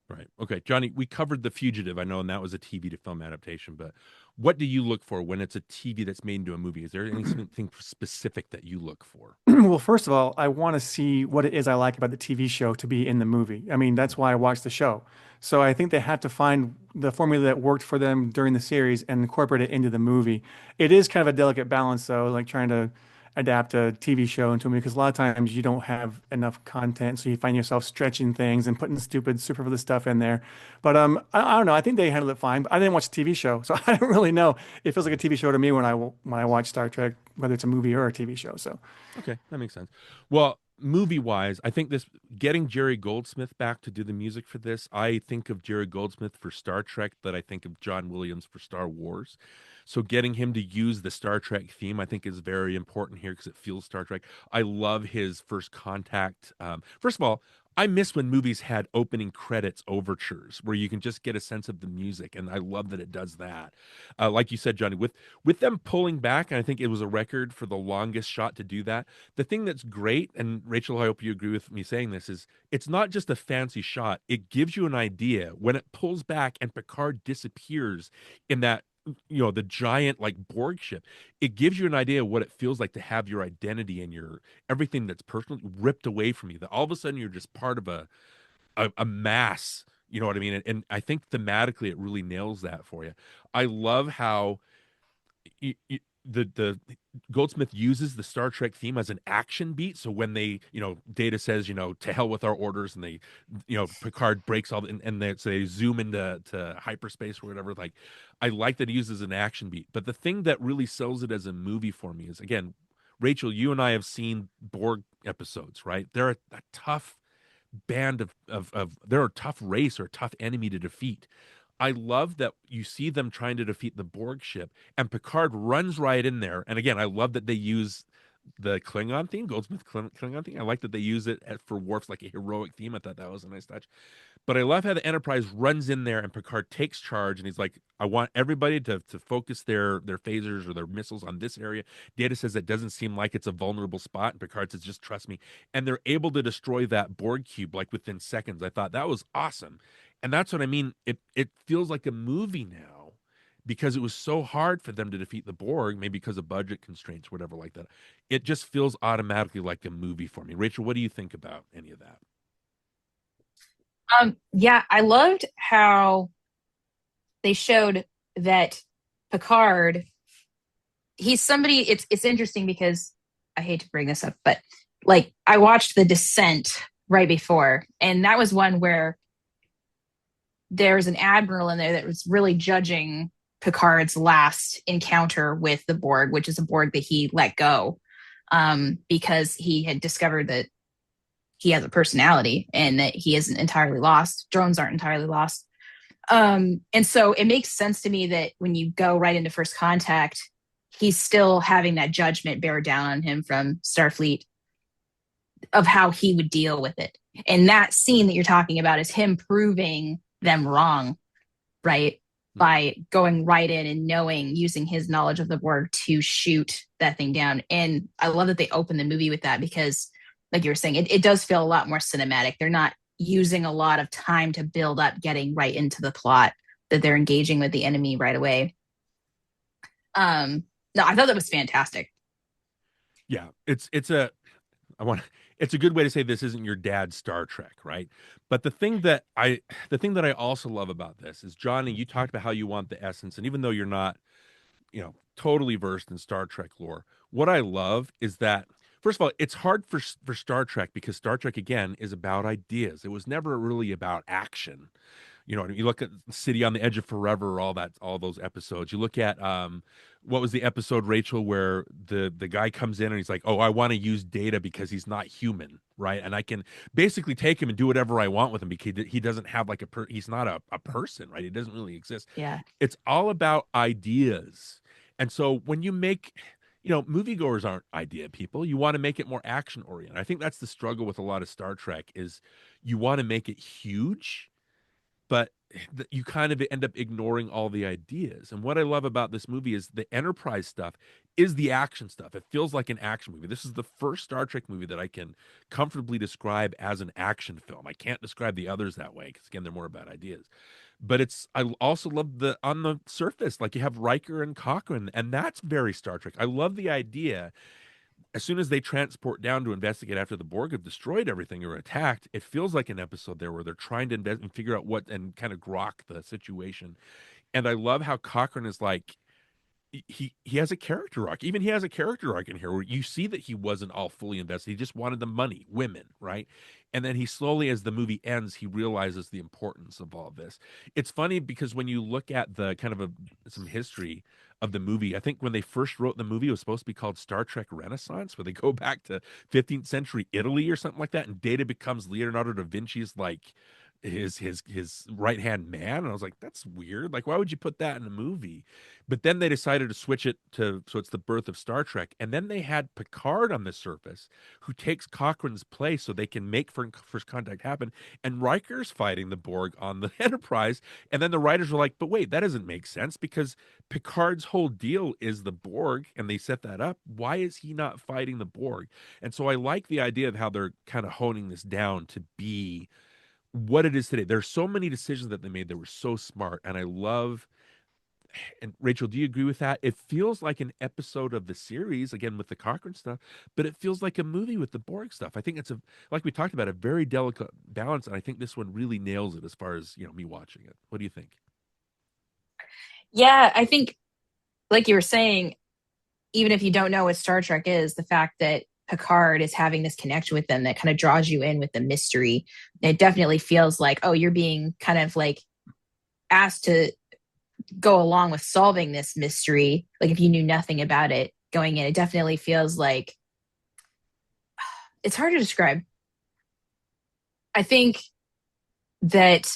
Right. Okay, Johnny, we covered The Fugitive, I know, and that was a TV to film adaptation, but what do you look for when it's a TV that's made into a movie? Is there anything specific that you look for? Well, first of all, I want to see what it is I like about the TV show to be in the movie. I mean, that's why I watched the show. So I think they have to find the formula that worked for them during the series and incorporate it into the movie. It is kind of a delicate balance, though, like trying to adapt a TV show into a movie, because a lot of times you don't have enough content, so you find yourself stretching things and putting stupid, superfluous stuff in there. But I don't know. I think they handled it fine. But I didn't watch the TV show, so I don't really know. It feels like a TV show to me when I watch Star Trek, whether it's a movie or a TV show. So. Okay, that makes sense. Well, movie wise, I think this getting Jerry Goldsmith back to do the music for this, I think of Jerry Goldsmith for Star Trek, that I think of John Williams for Star Wars. So getting him to use the Star Trek theme, I think, is very important here because it feels Star Trek. I love his First Contact. First of all, I miss when movies had opening credits overtures where you can just get a sense of the music, and I love that it does that. Like you said, Johnny, with them pulling back, and I think it was a record for the longest shot to do that. The thing that's great, and Rachel, I hope you agree with me saying this, is it's not just a fancy shot. It gives you an idea when it pulls back and Picard disappears in that, you know, the giant like Borg ship. It gives you an idea of what it feels like to have your identity and your everything that's personal ripped away from you. That all of a sudden you're just part of a mass. You know what I mean? And I think thematically it really nails that for you. I love how the Goldsmith uses the Star Trek theme as an action beat. So when they, you know, Data says, you know, to hell with our orders, and they, you know, Picard breaks all, and they zoom into hyperspace or whatever. Like, I like that he uses an action beat. But the thing that really sells it as a movie for me is, again, Rachel, you and I have seen Borg episodes, right? They're a tough band of they're a tough race or a tough enemy to defeat. I love that you see them trying to defeat the Borg ship, and Picard runs right in there. And again, I love that they use the Klingon theme, Goldsmith Klingon theme. I like that they use it for Worf's like a heroic theme. I thought that was a nice touch. But I love how the Enterprise runs in there and Picard takes charge, and he's like, I want everybody to focus their phasers or their missiles on this area. Data says it doesn't seem like it's a vulnerable spot, and Picard says, just trust me. And they're able to destroy that Borg cube like within seconds. I thought that was awesome. And that's what I mean. It feels like a movie now because it was so hard for them to defeat the Borg, maybe because of budget constraints, whatever like that. It just feels automatically like a movie for me. Rachel, what do you think about any of that? Yeah, I loved how they showed that Picard, he's somebody, it's interesting because I hate to bring this up, but like I watched The Descent right before, and that was one where there was an admiral in there that was really judging Picard's last encounter with the Borg, which is a Borg that he let go because he had discovered that he has a personality and that he isn't entirely lost. Drones aren't entirely lost. And so it makes sense to me that when you go right into First Contact, he's still having that judgment bear down on him from Starfleet of how he would deal with it. And that scene that you're talking about is him proving them wrong, right? By going right in and knowing, using his knowledge of the Borg to shoot that thing down. And I love that they open the movie with that because, like you were saying, it does feel a lot more cinematic. They're not using a lot of time to build up getting right into the plot, that they're engaging with the enemy right away. No, I thought that was fantastic. Yeah, it's a good way to say this isn't your dad's Star Trek, right? But the thing that I also love about this is, Johnny, you talked about how you want the essence, and even though you're not, totally versed in Star Trek lore, what I love is that, first of all, it's hard for Star Trek because Star Trek again is about ideas. It was never really about action. You look at City on the Edge of Forever, all those episodes. You look at what was the episode, Rachel, where the guy comes in and he's like, "Oh, I want to use Data because he's not human, right? And I can basically take him and do whatever I want with him because he doesn't have like he's not a person, right? He doesn't really exist. Yeah. It's all about ideas. And so when you make, moviegoers aren't idea people. You want to make it more action oriented. I think that's the struggle with a lot of Star Trek is you want to make it huge, but you kind of end up ignoring all the ideas. And what I love about this movie is the Enterprise stuff is the action stuff. It feels like an action movie. This is the first Star Trek movie that I can comfortably describe as an action film. I can't describe the others that way because again, they're more about ideas. But I also love the on the surface, like you have Riker and Cochrane, and that's very Star Trek. I love the idea as soon as they transport down to investigate after the Borg have destroyed everything or attacked, it feels like an episode there where they're trying to invest and figure out what and kind of grok the situation. And I love how Cochrane is like he has a character arc. Even he has a character arc in here where you see that he wasn't all fully invested. He just wanted the money, women, right? And then he slowly, as the movie ends, he realizes the importance of all this. It's funny because when you look at the kind of some history of the movie, I think when they first wrote the movie, it was supposed to be called Star Trek Renaissance, where they go back to 15th century Italy or something like that, and Data becomes Leonardo da Vinci's like his right hand man. And I was like, that's weird. Like, why would you put that in a movie? But then they decided to switch it to so it's the birth of Star Trek. And then they had Picard on the surface who takes Cochrane's place so they can make first contact happen. And Riker's fighting the Borg on the Enterprise. And then the writers were like, but wait, that doesn't make sense because Picard's whole deal is the Borg and they set that up. Why is he not fighting the Borg? And so I like the idea of how they're kind of honing this down to be what it is today. There's so many decisions that they made that were so smart. And I love, and Rachel, do you agree with that? It feels like an episode of the series, again, with the Cochrane stuff, but it feels like a movie with the Borg stuff. I think it's like we talked about, a very delicate balance. And I think this one really nails it as far as, me watching it. What do you think? Yeah, I think, like you were saying, even if you don't know what Star Trek is, the fact that Picard is having this connection with them that kind of draws you in with the mystery. It definitely feels like, oh, you're being kind of like asked to go along with solving this mystery. Like if you knew nothing about it going in, it definitely feels like it's hard to describe. I think that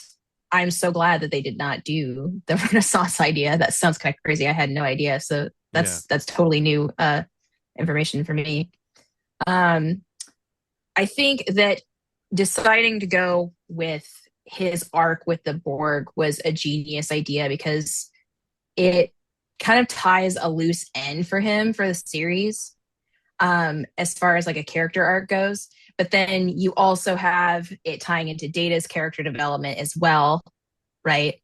I'm so glad that they did not do the Renaissance idea. That sounds kind of crazy. I had no idea. So Yeah. that's totally new information for me. Um, I think that deciding to go with his arc with the Borg was a genius idea because it kind of ties a loose end for him for the series, as far as like a character arc goes. But then you also have it tying into Data's character development as well, right? It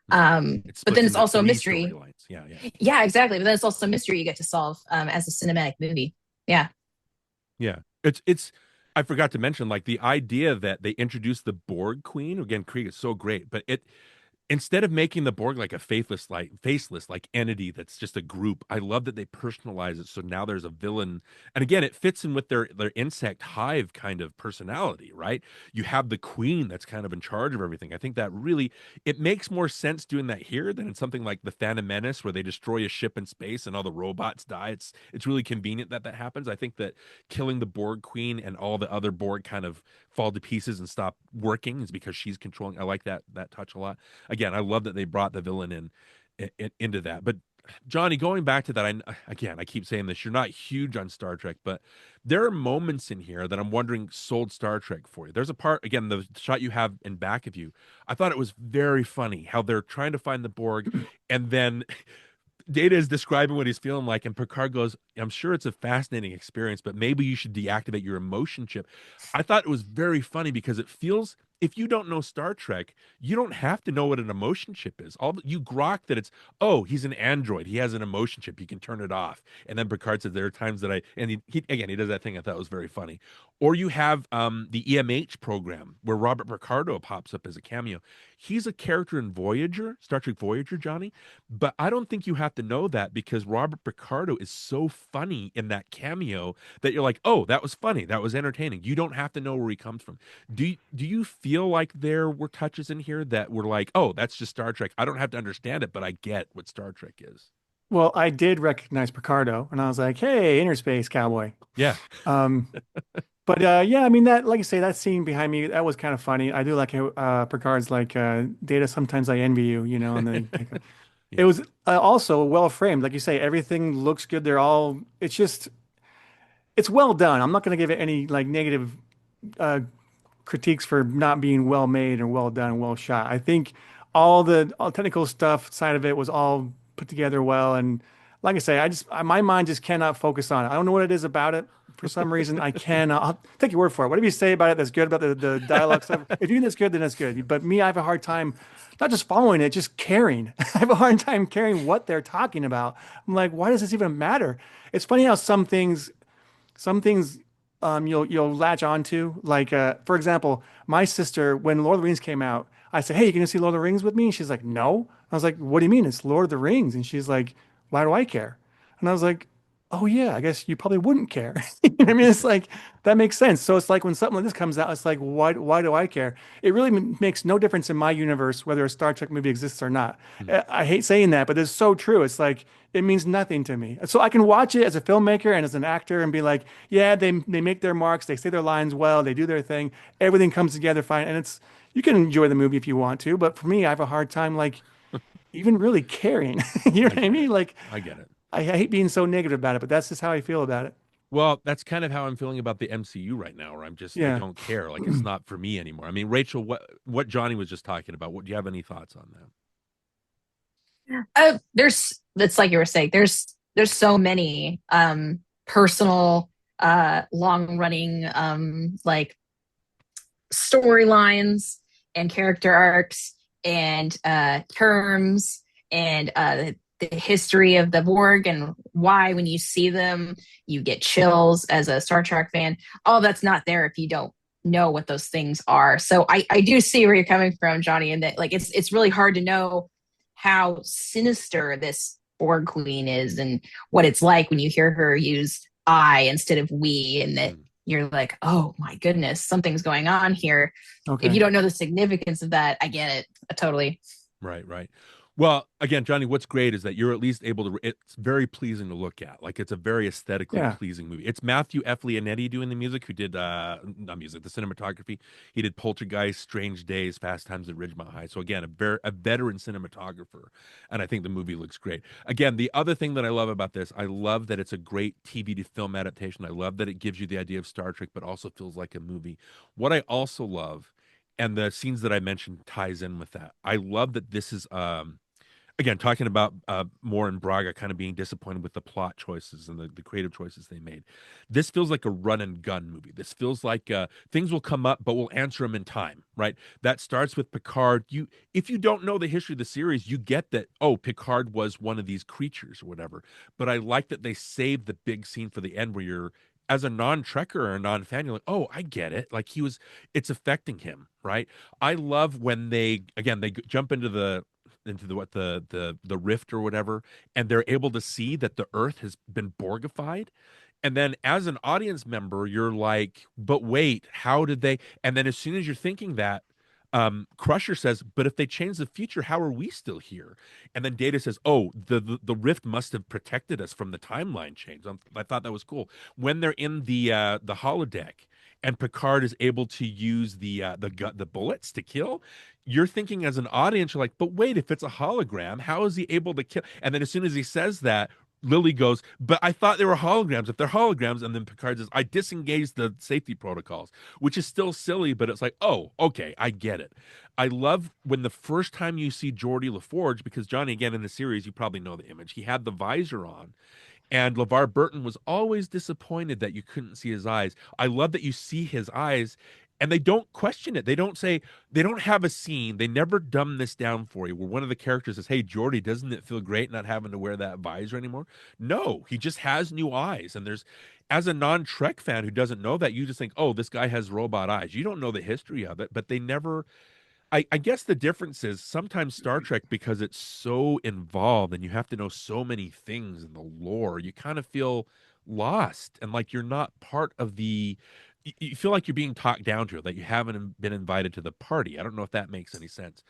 But then splits it's into also a three mystery. storylines. Yeah, yeah. Yeah, exactly. But then it's also a mystery you get to solve as a cinematic movie. Yeah. Yeah. It's I forgot to mention like the idea that they introduced the Borg Queen. Again, Krieg is so great, but instead of making the Borg like a faceless like entity that's just a group, I love that they personalize it. So now there's a villain, and again, it fits in with their insect hive kind of personality, right? You have the queen that's kind of in charge of everything. I think that really it makes more sense doing that here than in something like the Phantom Menace where they destroy a ship in space and all the robots die. It's really convenient that happens. I think that killing the Borg Queen and all the other Borg kind of fall to pieces and stop working is because she's controlling. I like that touch a lot. Again, I love that they brought the villain into that. But Johnny, going back to that, again, I keep saying this, you're not huge on Star Trek, but there are moments in here that I'm wondering sold Star Trek for you. There's a part, again, the shot you have in back of you, I thought it was very funny how they're trying to find the Borg, and then Data is describing what he's feeling like, and Picard goes, I'm sure it's a fascinating experience, but maybe you should deactivate your emotion chip. I thought it was very funny because it feels, if you don't know Star Trek, you don't have to know what an emotion chip is. All you grok that it's, oh, he's an android. He has an emotion chip. You can turn it off. And then Picard says, there are times that and again, he does that thing I thought was very funny. Or you have the EMH program where Robert Picardo pops up as a cameo. He's a character in Voyager, Star Trek Voyager, Johnny. But I don't think you have to know that because Robert Picardo is so funny in that cameo that you're like, oh, that was funny. That was entertaining. You don't have to know where he comes from. Do you feel like there were touches in here that were like, oh, that's just Star Trek. I don't have to understand it, but I get what Star Trek is. Well, I did recognize Picardo, and I was like, "Hey, inner space cowboy." Yeah. Um, but yeah, I mean that, like you say, that scene behind me, that was kind of funny. I do like how Picard's like, "Data, sometimes I envy you," and then it Yeah. was also well framed, like you say. Everything looks good. They're all. It's just, it's well done. I'm not going to give it any like negative uh, critiques for not being well made and well done and well shot. I think all technical stuff side of it was all put together well. And like I say, my mind just cannot focus on it. I don't know what it is about it. For some reason, I cannot. I'll take your word for it. Whatever you say about it that's good about the dialogue stuff. If you think that's good, then that's good. But me, I have a hard time not just following it, just caring. I have a hard time caring what they're talking about. I'm like, why does this even matter? It's funny how some things you'll latch onto. Like for example, my sister, when Lord of the Rings came out, I said, "Hey, you gonna see Lord of the Rings with me?" And she's like, "No." I was like, "What do you mean? It's Lord of the Rings." And she's like, "Why do I care?" And I was like, "Oh yeah, I guess you probably wouldn't care." You know what I mean, it's like that makes sense. So it's like when something like this comes out, it's like, why do I care? It really makes no difference in my universe whether a Star Trek movie exists or not. I hate saying that, but it's so true. It's like it means nothing to me. So I can watch it as a filmmaker and as an actor and be like, yeah, they make their marks, they say their lines well, they do their thing, everything comes together fine, and it's you can enjoy the movie if you want to, but for me, I have a hard time like even really caring. You know I what I get it. mean? Like I get it. I hate being so negative about it, but that's just how I feel about it. Well, that's kind of how I'm feeling about the MCU right now, where I Yeah. don't care. Like it's not for me anymore. I mean, Rachel, what Johnny was just talking about, what do you have any thoughts on that? There's it's like you were saying, there's so many personal long running like storylines and character arcs and terms and the history of the Borg and why when you see them you get chills as a Star Trek fan. All that's not there if you don't know what those things are. So I do see where you're coming from, Johnny, and that like it's really hard to know how sinister this Borg queen is and what it's like when you hear her use I instead of we, and that Mm, you're like, oh my goodness, something's going on here. If you Okay. don't know the significance of that, I get it totally. right, right. Well, again, Johnny, what's great is that you're at least able to. It's very pleasing to look at. Like it's a very aesthetically Yeah. pleasing movie. It's Matthew F. Leonetti doing the music, who did not music, the cinematography. He did Poltergeist, Strange Days, Fast Times at Ridgemont High. So again, a veteran cinematographer, and I think the movie looks great. Again, the other thing that I love about this, I love that it's a great TV to film adaptation. I love that it gives you the idea of Star Trek, but also feels like a movie. What I also love, and the scenes that I mentioned ties in with that. I love that this is again, talking about Moore and Braga kind of being disappointed with the plot choices and the creative choices they made. This feels like a run and gun movie. This feels like things will come up, but we'll answer them in time, right? That starts with Picard. If you don't know the history of the series, you get that, oh, Picard was one of these creatures or whatever. But I like that they saved the big scene for the end where you're, as a non-trekker or a non-fan, you're like, oh, I get it. Like it's affecting him, right? I love when they jump into the rift or whatever, and they're able to see that the earth has been borgified. And then as an audience member you're like, but wait, how did they? And then as soon as you're thinking that, Crusher says, but if they change the future, how are we still here? And then Data says, oh, the rift must have protected us from the timeline change. I thought that was cool when they're in the holodeck and Picard is able to use the bullets to kill, you're thinking as an audience, you're like, but wait, if it's a hologram, how is he able to kill? And then as soon as he says that, Lily goes, but I thought they were holograms. If they're holograms, and then Picard says, I disengaged the safety protocols, which is still silly, but it's like, oh, okay, I get it. I love when the first time you see Geordie LaForge, because Johnny, again, in the series, you probably know the image, he had the visor on. And LeVar Burton was always disappointed that you couldn't see his eyes. I love that you see his eyes and they don't question it. They don't say, they don't have a scene. They never dumb this down for you where one of the characters says, hey, Jordy, doesn't it feel great not having to wear that visor anymore? No, he just has new eyes. And there's, as a non-Trek fan who doesn't know that, you just think, oh, this guy has robot eyes. You don't know the history of it, but they never, I guess the difference is sometimes Star Trek, because it's so involved and you have to know so many things in the lore, you kind of feel lost and like you're not part of the. You feel like you're being talked down to, that you haven't been invited to the party. I don't know if that makes any sense,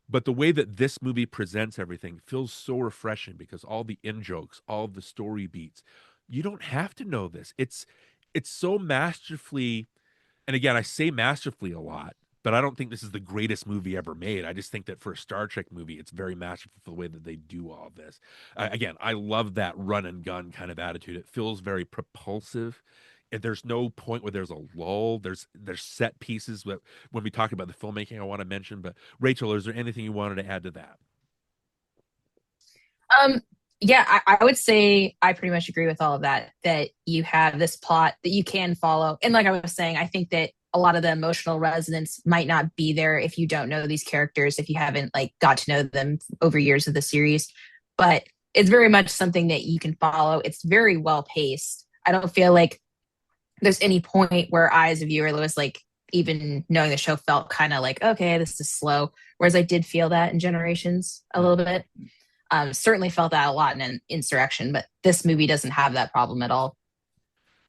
but the way that this movie presents everything feels so refreshing because all the in jokes, all the story beats, you don't have to know this. It's so masterfully, and again, I say masterfully a lot, but I don't think this is the greatest movie ever made. I just think that for a Star Trek movie, it's very masterful for the way that they do all of this. Again, I love that run and gun kind of attitude. It feels very propulsive. And there's no point where there's a lull. There's set pieces. But when we talk about the filmmaking, I want to mention. But Rachel, is there anything you wanted to add to that? Um, yeah, I would say I pretty much agree with all of that, that you have this plot that you can follow. And like I was saying, I think that a lot of the emotional resonance might not be there if you don't know these characters, if you haven't like got to know them over years of the series. But it's very much something that you can follow. It's very well paced. I don't feel like there's any point where I, as a viewer, was like, even knowing the show felt kind of like, okay, this is slow. Whereas I did feel that in Generations a little bit. Certainly felt that a lot in an Insurrection, but this movie doesn't have that problem at all.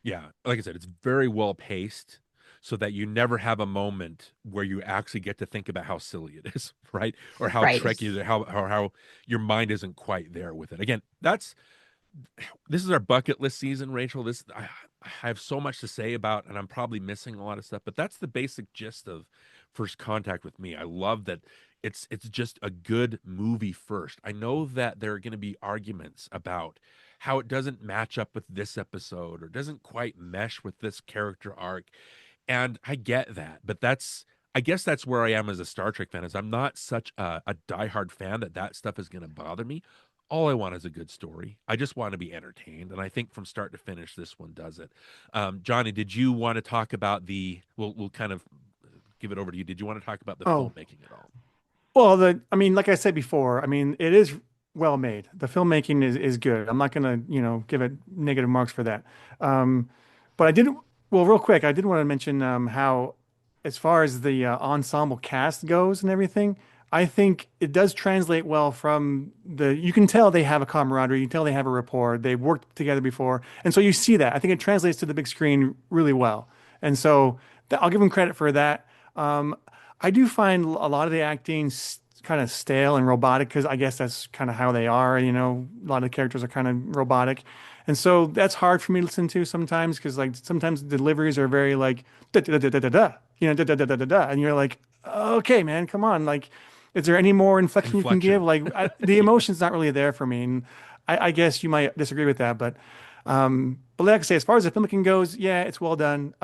Yeah, like I said, it's very well paced so that you never have a moment where you actually get to think about how silly it is, right? Or how Right. Trekkie is, how your mind isn't quite there with it. Again, this is our bucket list season, Rachel. I have so much to say about, and I'm probably missing a lot of stuff, but that's the basic gist of First Contact with me. I love that it's just a good movie first. I know that there are going to be arguments about how it doesn't match up with this episode or doesn't quite mesh with this character arc, and I get that, but I guess that's where I am as a Star Trek fan. Is I'm not such a diehard fan that stuff is going to bother me. All I want is a good story. I just want to be entertained, and I think from start to finish, this one does it. Johnny, did you want to talk about the? We'll kind of give it over to you. Did you want to talk about the Oh, filmmaking at all? well, I mean, like I said before, I mean, it is well made. The filmmaking is good. I'm not gonna, give it negative marks for that. Um, but I did, well, real quick, I did want to mention how, as far as the ensemble cast goes and everything, I think it does translate well from you can tell they have a camaraderie, you can tell they have a rapport, they worked together before, and so you see that. I think it translates to the big screen really well, and so I'll give them credit for that. Um, I do find a lot of the acting kind of stale and robotic because I guess that's kind of how they are. A lot of the characters are kind of robotic. And so that's hard for me to listen to sometimes because like sometimes the deliveries are very like da da da da da da, da da da da da da, and you're like, okay, man, come on, like, is there any more inflection you can give? Inflection. Like the Yeah. emotion's not really there for me, and I guess you might disagree with that, but like I say, as far as the filmmaking goes, yeah, it's well done.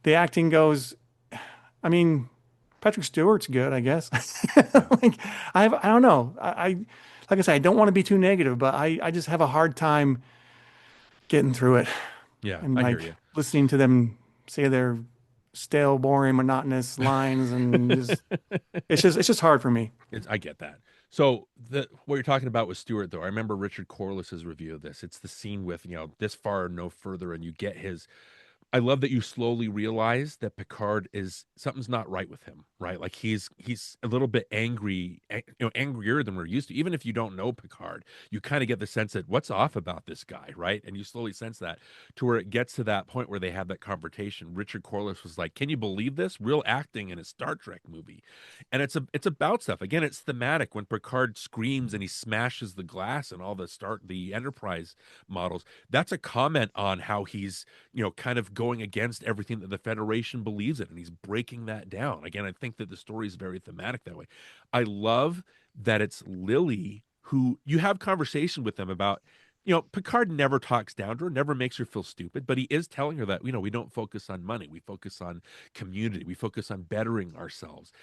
The acting goes, I mean. Patrick Stewart's good, I guess. Yeah. Like I don't know. Like I say, I don't want to be too negative, but I just have a hard time getting through it Yeah, and I hear like you. listening to them say their stale, boring, monotonous lines and just it's just hard for me. I get that. So what you're talking about with Stewart, though, I remember Richard Corliss's review of this. It's the scene with this far no further, and you get his. I love that you slowly realize that Picard is something's not right with him, right? Like he's a little bit angry, angrier than we're used to. Even if you don't know Picard, you kind of get the sense that what's off about this guy, right? And you slowly sense that to where it gets to that point where they have that confrontation. Richard Corliss was like, "Can you believe this? Real acting in a Star Trek movie," and it's about stuff. Again, it's thematic when Picard screams and he smashes the glass and all the Enterprise models. That's a comment on how he's kind of going against everything that the Federation believes in, and he's breaking that down. Again, I think that the story is very thematic that way. I love that it's Lily who you have conversation with them about, Picard never talks down to her, never makes her feel stupid, but he is telling her that, we don't focus on money. We focus on community. We focus on bettering ourselves.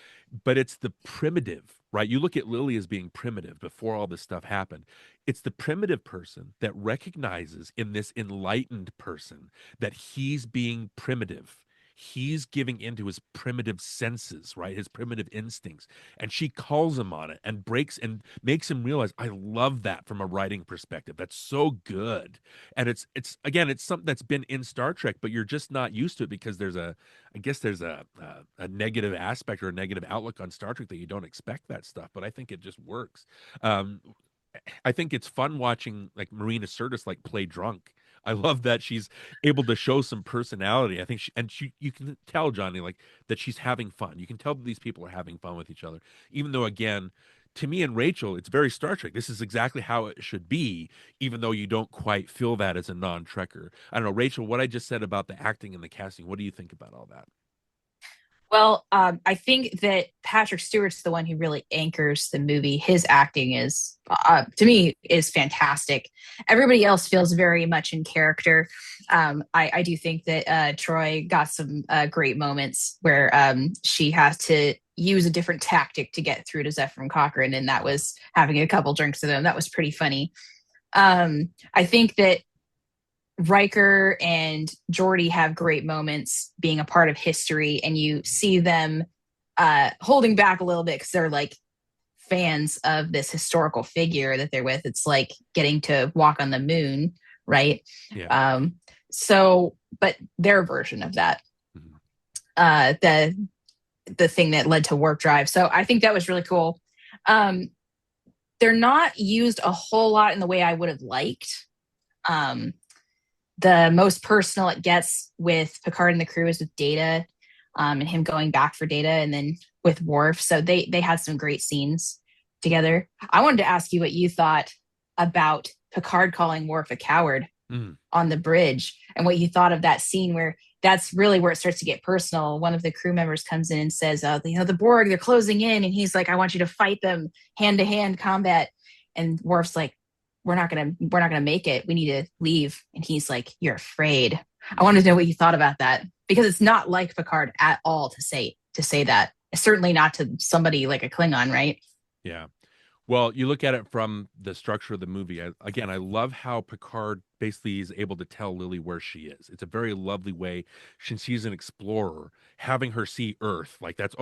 But it's the primitive, right? You look at Lily as being primitive before all this stuff happened. It's the primitive person that recognizes in this enlightened person that he's being primitive. He's giving into his primitive senses, right? His primitive instincts. And she calls him on it and breaks and makes him realize, I love that from a writing perspective. That's so good. And it's again, it's something that's been in Star Trek, but you're just not used to it because I guess there's a negative aspect or a negative outlook on Star Trek that you don't expect that stuff. But I think it just works. Um, I think it's fun watching like Marina Sirtis like play drunk. I love that she's able to show some personality. I think you can tell, Johnny, like that she's having fun. You can tell that these people are having fun with each other. Even though again, to me and Rachel, it's very Star Trek. This is exactly how it should be, even though you don't quite feel that as a non-Trekker. I don't know, Rachel, what I just said about the acting and the casting, what do you think about all that? Well, I think that Patrick Stewart's the one who really anchors the movie. His acting is, to me, is fantastic. Everybody else feels very much in character. I do think that Troy got some great moments where she has to use a different tactic to get through to Zephyr Cochrane, and that was having a couple drinks with him. That was pretty funny. I think that Riker and Geordi have great moments being a part of history, and you see them holding back a little bit because they're like fans of this historical figure that they're with. It's like getting to walk on the moon, right? Yeah. But their version of that, the thing that led to warp drive. So I think that was really cool. They're not used a whole lot in the way I would have liked. The most personal it gets with Picard and the crew is with Data, and him going back for Data, and then with Worf. So they had some great scenes together. I wanted to ask you what you thought about Picard calling Worf a coward on the bridge, and what you thought of that scene where that's really where it starts to get personal. One of the crew members comes in and says, the Borg, they're closing in, and he's like, I want you to fight them hand-to-hand combat. And Worf's like, we're not gonna make it. We need to leave. And he's like, you're afraid. I wanted to know what you thought about that, because it's not like Picard at all to say that. Certainly not to somebody like a Klingon, right? Yeah. Well, you look at it from the structure of the movie. I love how Picard basically is able to tell Lily where she is. It's a very lovely way, since she's an explorer, having her see Earth. Like that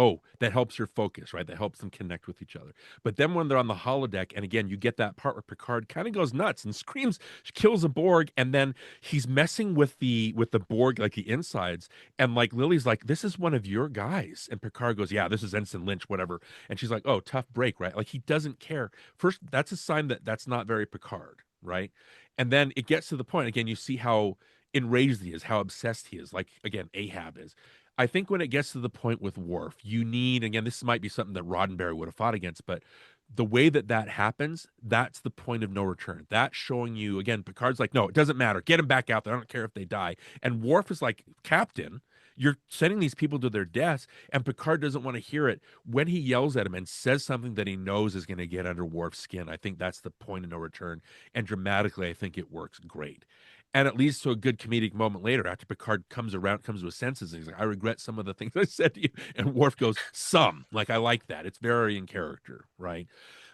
helps her focus, right? That helps them connect with each other. But then when they're on the holodeck, and again, you get that part where Picard kind of goes nuts and screams, kills a Borg, and then he's messing with the Borg, like the insides, and like Lily's like, this is one of your guys. And Picard goes, yeah, this is Ensign Lynch, whatever. And she's like, oh, tough break, right? Like he doesn't care. First, that's a sign that that's not very Picard, right? And then it gets to the point again, you see how enraged he is, how obsessed he is, like again, Ahab is. I think when it gets to the point with Worf, you need, again, this might be something that Roddenberry would have fought against, but the way that happens, that's the point of no return. That's showing you, again, Picard's like, no, it doesn't matter. Get him back out there. I don't care if they die. And Worf is like, Captain, you're sending these people to their deaths, and Picard doesn't want to hear it. When he yells at him and says something that he knows is going to get under Worf's skin, I think that's the point of no return. And dramatically, I think it works great. And it leads to a good comedic moment later after Picard comes to his senses, and he's like, I regret some of the things I said to you. And Worf goes, some. Like, I like that. It's very in character, right?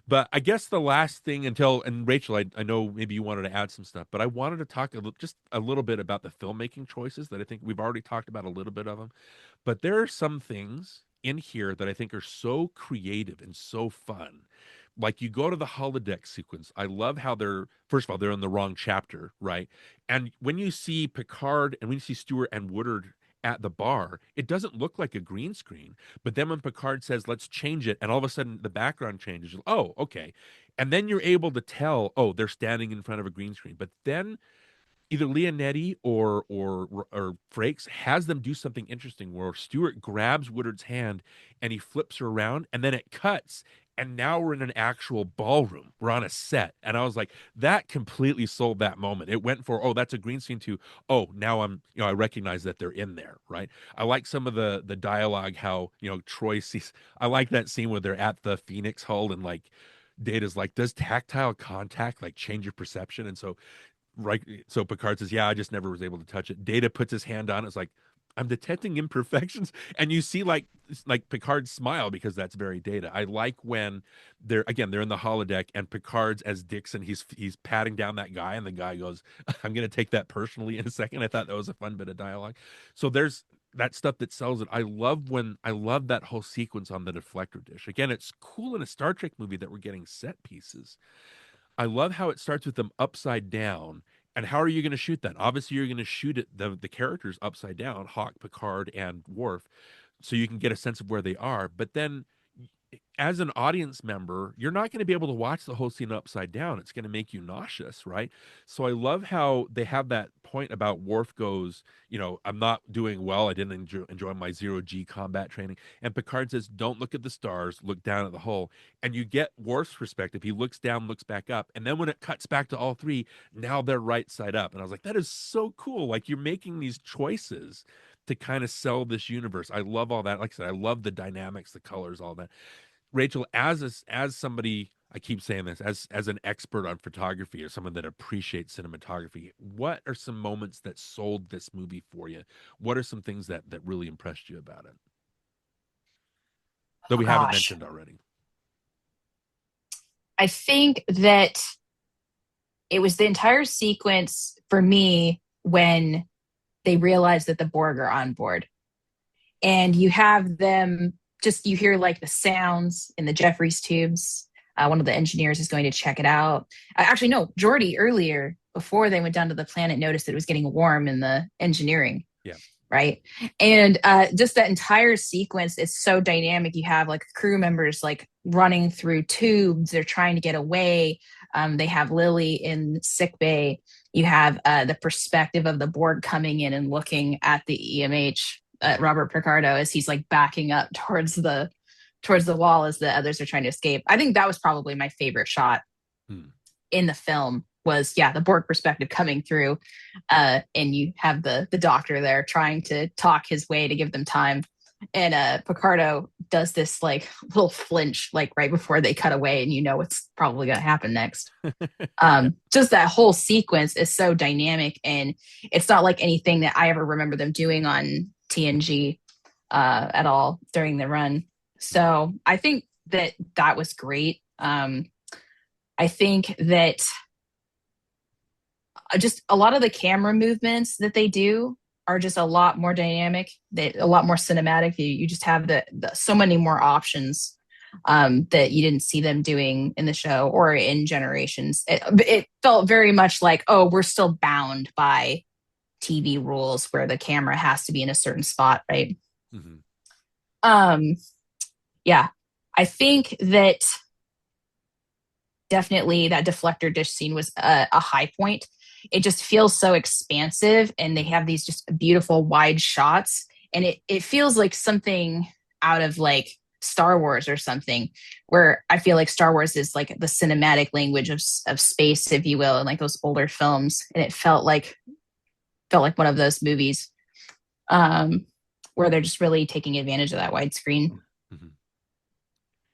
But I guess the last thing and Rachel, I know maybe you wanted to add some stuff, but I wanted to talk just a little bit about the filmmaking choices that I think we've already talked about a little bit of them. But there are some things in here that I think are so creative and so fun. Like you go to the holodeck sequence. I love how first of all, they're in the wrong chapter, right? And when you see Picard and when you see Stewart and Woodard at the bar, it doesn't look like a green screen. But then when Picard says, let's change it, and all of a sudden the background changes, oh, okay. And then you're able to tell, oh, they're standing in front of a green screen. But then either Leonetti or Frakes has them do something interesting where Stewart grabs Woodard's hand and he flips her around, and then it cuts, and now we're in an actual ballroom. We're on a set. And I was like, that completely sold that moment. It went for, oh, that's a green scene, to, oh, now I recognize that they're in there, right? I like some of the dialogue, how, Troy sees, I like that scene where they're at the Phoenix hull, and like Data's like, does tactile contact like change your perception? And so, right, so Picard says, yeah, I just never was able to touch it. Data puts his hand on it. It's like, I'm detecting imperfections, and you see like Picard's smile, because that's very Data. I like when they're in the holodeck, and Picard's as Dixon, he's patting down that guy, and the guy goes, I'm gonna take that personally in a second. I thought that was a fun bit of dialogue. So there's that stuff that sells it. I love that whole sequence on the deflector dish. Again, it's cool in a Star Trek movie that we're getting set pieces. I love how it starts with them upside down. And how are you going to shoot that? Obviously, you're going to shoot it, the characters upside down, Hawk, Picard, and Worf, so you can get a sense of where they are. But then, as an audience member, you're not going to be able to watch the whole scene upside down. It's going to make you nauseous, right? So I love how they have that point about Worf goes, I'm not doing well. I didn't enjoy my zero G combat training. And Picard says, don't look at the stars, look down at the hull. And you get Worf's perspective. He looks down, looks back up. And then when it cuts back to all three, now they're right side up. And I was like, that is so cool. Like, you're making these choices to kind of sell this universe. I love all that. Like I said, I love the dynamics, the colors, all that. Rachel, as somebody, I keep saying this, as an expert on photography, or someone that appreciates cinematography, what are some moments that sold this movie for you? What are some things that really impressed you about it that Oh we haven't gosh. mentioned already? I think that it was the entire sequence for me when they realized that the Borg are on board. And you have them, just you hear like the sounds in the Jeffries tubes. One of the engineers is going to check it out. Actually, no, Geordi earlier, before they went down to the planet, noticed that it was getting warm in the engineering. Yeah. Right. And just that entire sequence is so dynamic. You have like crew members like running through tubes. They're trying to get away. They have Lily in sick bay. You have the perspective of the Borg coming in and looking at the EMH, Robert Picardo, as he's like backing up towards the wall as the others are trying to escape. I think that was probably my favorite shot in the film, was the Borg perspective coming through, and you have the doctor there trying to talk his way to give them time, and Picardo does this like little flinch like right before they cut away, and you know what's probably going to happen next. Just that whole sequence is so dynamic, and it's not like anything that I ever remember them doing on TNG at all during the run. So I think that was great. I think that just a lot of the camera movements that they do are just a lot more dynamic, a lot more cinematic. You just have the so many more options that you didn't see them doing in the show or in Generations. It felt very much like, oh, we're still bound by TV rules where the camera has to be in a certain spot, right? Mm-hmm. Yeah, I think that definitely that deflector dish scene was a high point. It just feels so expansive, and they have these just beautiful wide shots, and it feels like something out of like Star Wars or something, where I feel like Star Wars is like the cinematic language of space, if you will, and like those older films, and it felt like one of those movies where they're just really taking advantage of that widescreen. Mm-hmm.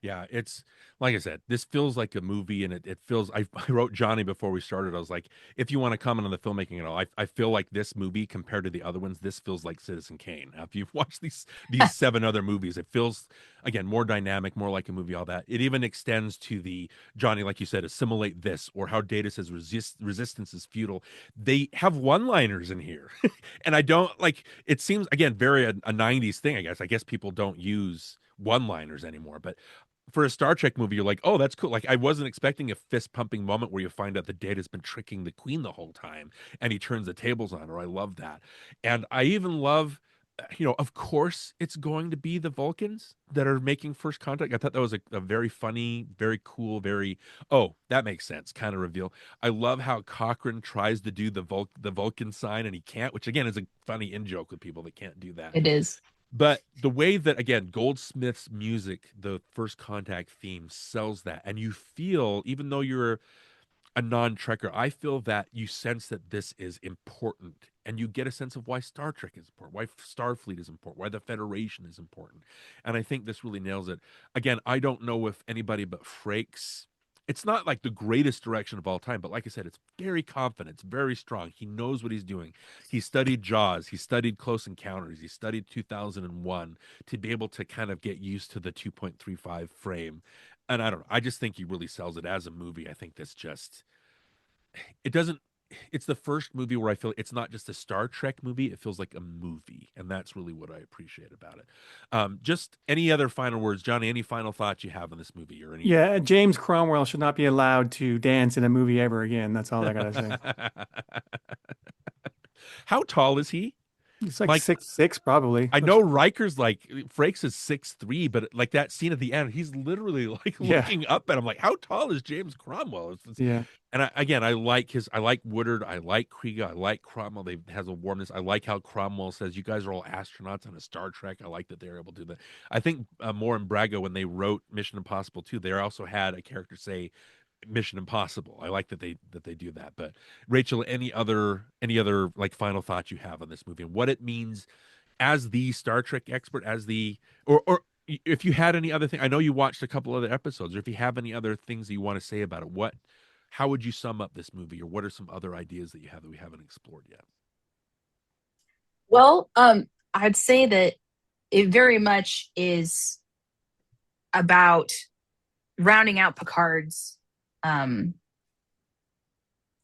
Yeah, it's like I said, this feels like a movie, and it feels. I wrote Johnny before we started. I was like, if you want to comment on the filmmaking at all, I feel like this movie compared to the other ones, this feels like Citizen Kane. Now, if you've watched these seven other movies, it feels again more dynamic, more like a movie. All that, it even extends to the Johnny, like you said, assimilate this, or how Data says resistance is futile. They have one-liners in here, and I don't like. It seems again very a '90s thing. I guess. I guess people don't use one-liners anymore, but for a Star Trek movie, you're like, oh, that's cool. Like, I wasn't expecting a fist pumping moment where you find out that Data's been tricking the Queen the whole time, and he turns the tables on her. I love that. And I even love, of course, it's going to be the Vulcans that are making first contact. I thought that was a very funny, very cool, oh, that makes sense kind of reveal. I love how Cochrane tries to do the Vulcan sign and he can't, which again is a funny in joke with people that can't do that. It is. But the way that, again, Goldsmith's music, the First Contact theme, sells that, and you feel, even though you're a non-trekker, I feel that you sense that this is important, and you get a sense of why Star Trek is important, why Starfleet is important, why the Federation is important. And I think this really nails it. Again, I don't know if anybody but Frakes, it's not like the greatest direction of all time, but like I said, it's very confident, it's very strong. He knows what he's doing. He studied Jaws, he studied Close Encounters, he studied 2001 to be able to kind of get used to the 2.35 frame. And I don't know, I just think he really sells it as a movie. I think this just, it doesn't, it's the first movie where I feel it's not just a Star Trek movie, it feels like a movie, and that's really what I appreciate about it. Just any other final words, Johnny, any final thoughts you have on this movie, or any? Yeah, James Cromwell should not be allowed to dance in a movie ever again. That's all I gotta say. How tall is he? He's like Like, 6'6", probably. I know Riker's like, Frakes is 6'3", but like that scene at the end, he's literally like Yeah, looking up at him like, how tall is James Cromwell? yeah. And again, I like Woodard, I like Krige, I like Cromwell. They has a warmness. I like how Cromwell says, "You guys are all astronauts on a Star Trek." I like that they're able to do that. I think more in Braga, when they wrote Mission Impossible 2, they also had a character say Mission Impossible. I like that they do that. But Rachel, any other like final thoughts you have on this movie and what it means as the Star Trek expert, as the, or if you had any other thing, I know you watched a couple other episodes, or if you have any other things that you want to say about it, how would you sum up this movie, or what are some other ideas that you have that we haven't explored yet? Well, I'd say that it very much is about rounding out Picard's um,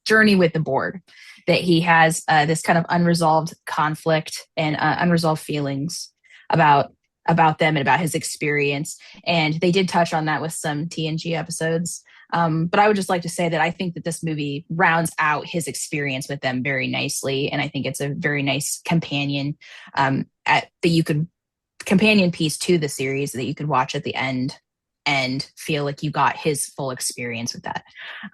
journey with the Borg. That he has this kind of unresolved conflict and unresolved feelings about them and about his experience. And they did touch on that with some TNG episodes. But I would just like to say that I think that this movie rounds out his experience with them very nicely, and I think it's a very nice companion that you could companion piece to the series that you could watch at the end and feel like you got his full experience with that.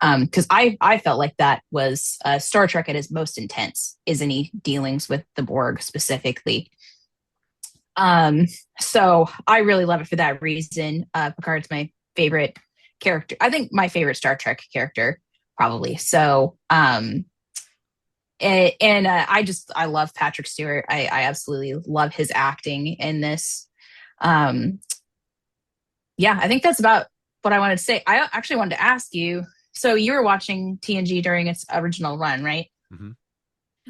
Because I felt like that was Star Trek at its most intense, is any dealings with the Borg specifically. So I really love it for that reason. Picard's my favorite character. I think my favorite Star Trek character, probably. So, I love Patrick Stewart. I absolutely love his acting in this. Yeah, I think that's about what I wanted to say. I actually wanted to ask you. So you were watching TNG during its original run, right? Mm-hmm.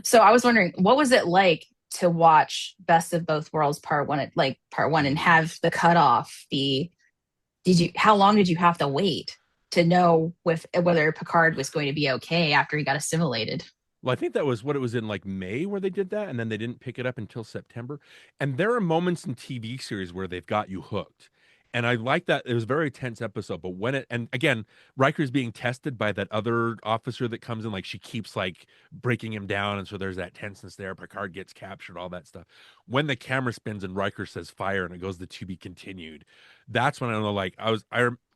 So I was wondering, what was it like to watch Best of Both Worlds Part One, and have the cutoff be? How long did you have to wait to know whether Picard was going to be okay after he got assimilated? Well, I think that was what it was in like May where they did that, and then they didn't pick it up until September. And there are moments in TV series where they've got you hooked. And I like that. It was a very tense episode, but when it, and again, Riker's being tested by that other officer that comes in, like she keeps like breaking him down. And so there's that tenseness there. Picard gets captured, all that stuff. When the camera spins and Riker says fire and it goes to be continued, that's when I know, like,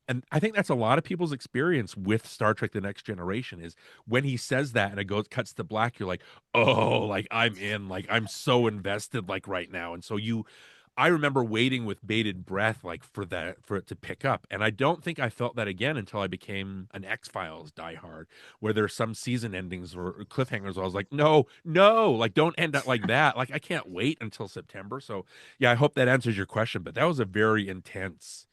and I think that's a lot of people's experience with Star Trek The Next Generation is when he says that and it cuts to black, you're like, oh, like I'm in, like I'm so invested, like right now. And so I remember waiting with bated breath, like for it to pick up. And I don't think I felt that again until I became an X-Files diehard, where there's some season endings or cliffhangers where I was like, no, no, like don't end up like that. Like I can't wait until September. So yeah, I hope that answers your question. But that was a very intense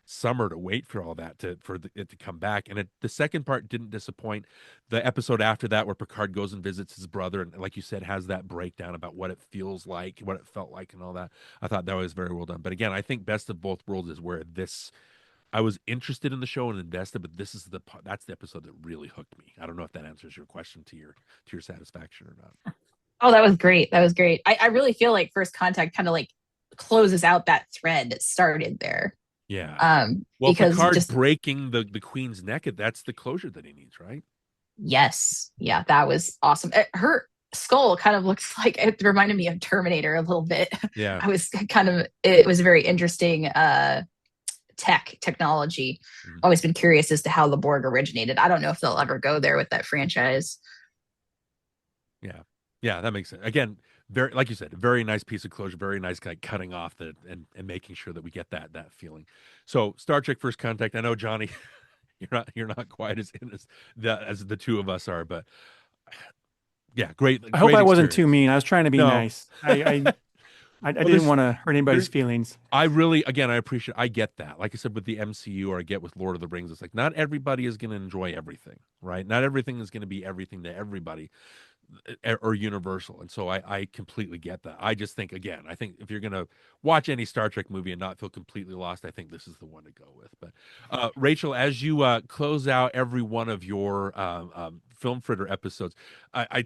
summer to wait for all that it to come back. And the second part didn't disappoint. The episode after that, where Picard goes and visits his brother, and like you said, has that breakdown about what it feels like, what it felt like, and all that. I thought that was very well done. But again, I think Best of Both Worlds is where I was interested in the show and invested, but that's the episode that really hooked me. I don't know if that answers your question to your satisfaction or not. Oh, that was great. That was great. I really feel like First Contact kind of like closes out that thread that started there. Yeah. Well, Because Picard breaking the queen's neck, that's the closure that he needs, right? Yes, yeah, that was awesome. Her skull kind of looks like, it reminded me of Terminator a little bit. Yeah. It was a very interesting technology. Mm-hmm. Always been curious as to how the Borg originated. I don't know if they'll ever go there with that franchise. Yeah, that makes sense. Again, very, like you said, a very nice piece of closure, very nice guy cutting off the and making sure that we get that feeling. So Star Trek First Contact, I know Johnny, you're not quite as in as the two of us are, but yeah, I hope great I wasn't too experience. mean. I was trying to be No. nice. I Well, didn't want to hurt anybody's there's feelings. I really, again, I appreciate, I get that. Like I said, with the MCU, or I get with Lord of the Rings, it's like not everybody is going to enjoy everything, right? Not everything is going to be everything to everybody, or universal. And so I completely get that. I just think, again, I think if you're going to watch any Star Trek movie and not feel completely lost, I think this is the one to go with. But Rachel, as you close out every one of your Film Fritter episodes, I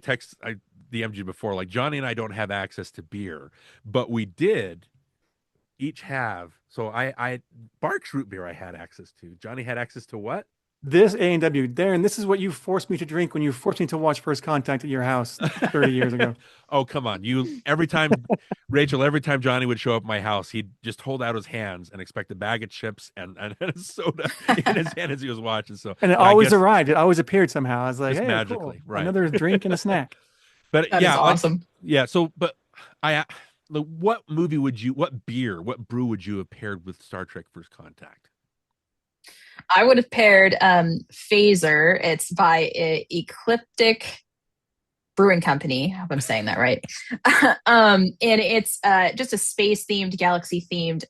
DM'd you before, like Johnny and I don't have access to beer, but we did each have. So I Barks root beer I had access to. Johnny had access to what? This A&W, Darren, this is what you forced me to drink when you forced me to watch First Contact at your house 30 years ago. Oh, come on. You every time Rachel, every time Johnny would show up at my house, he'd just hold out his hands and expect a bag of chips and a soda in his hand as he was watching. So And it yeah, I always guess arrived. It always appeared somehow. I was like, just hey, cool. magically, right. Another drink and a snack. But That is yeah, like awesome. yeah, so but I what movie would you, what beer, what brew would you have paired with Star Trek First Contact? I would have paired Phaser. It's by Ecliptic Brewing Company. I hope I'm saying that right. And it's just a space themed, galaxy themed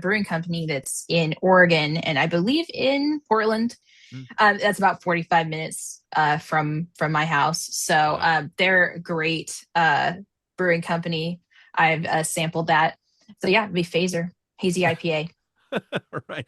brewing company that's in Oregon and I believe in Portland. Mm. That's about 45 minutes from my house. So Wow. they're a great brewing company. I've sampled that. So yeah, it'd be Phaser Hazy IPA. Right.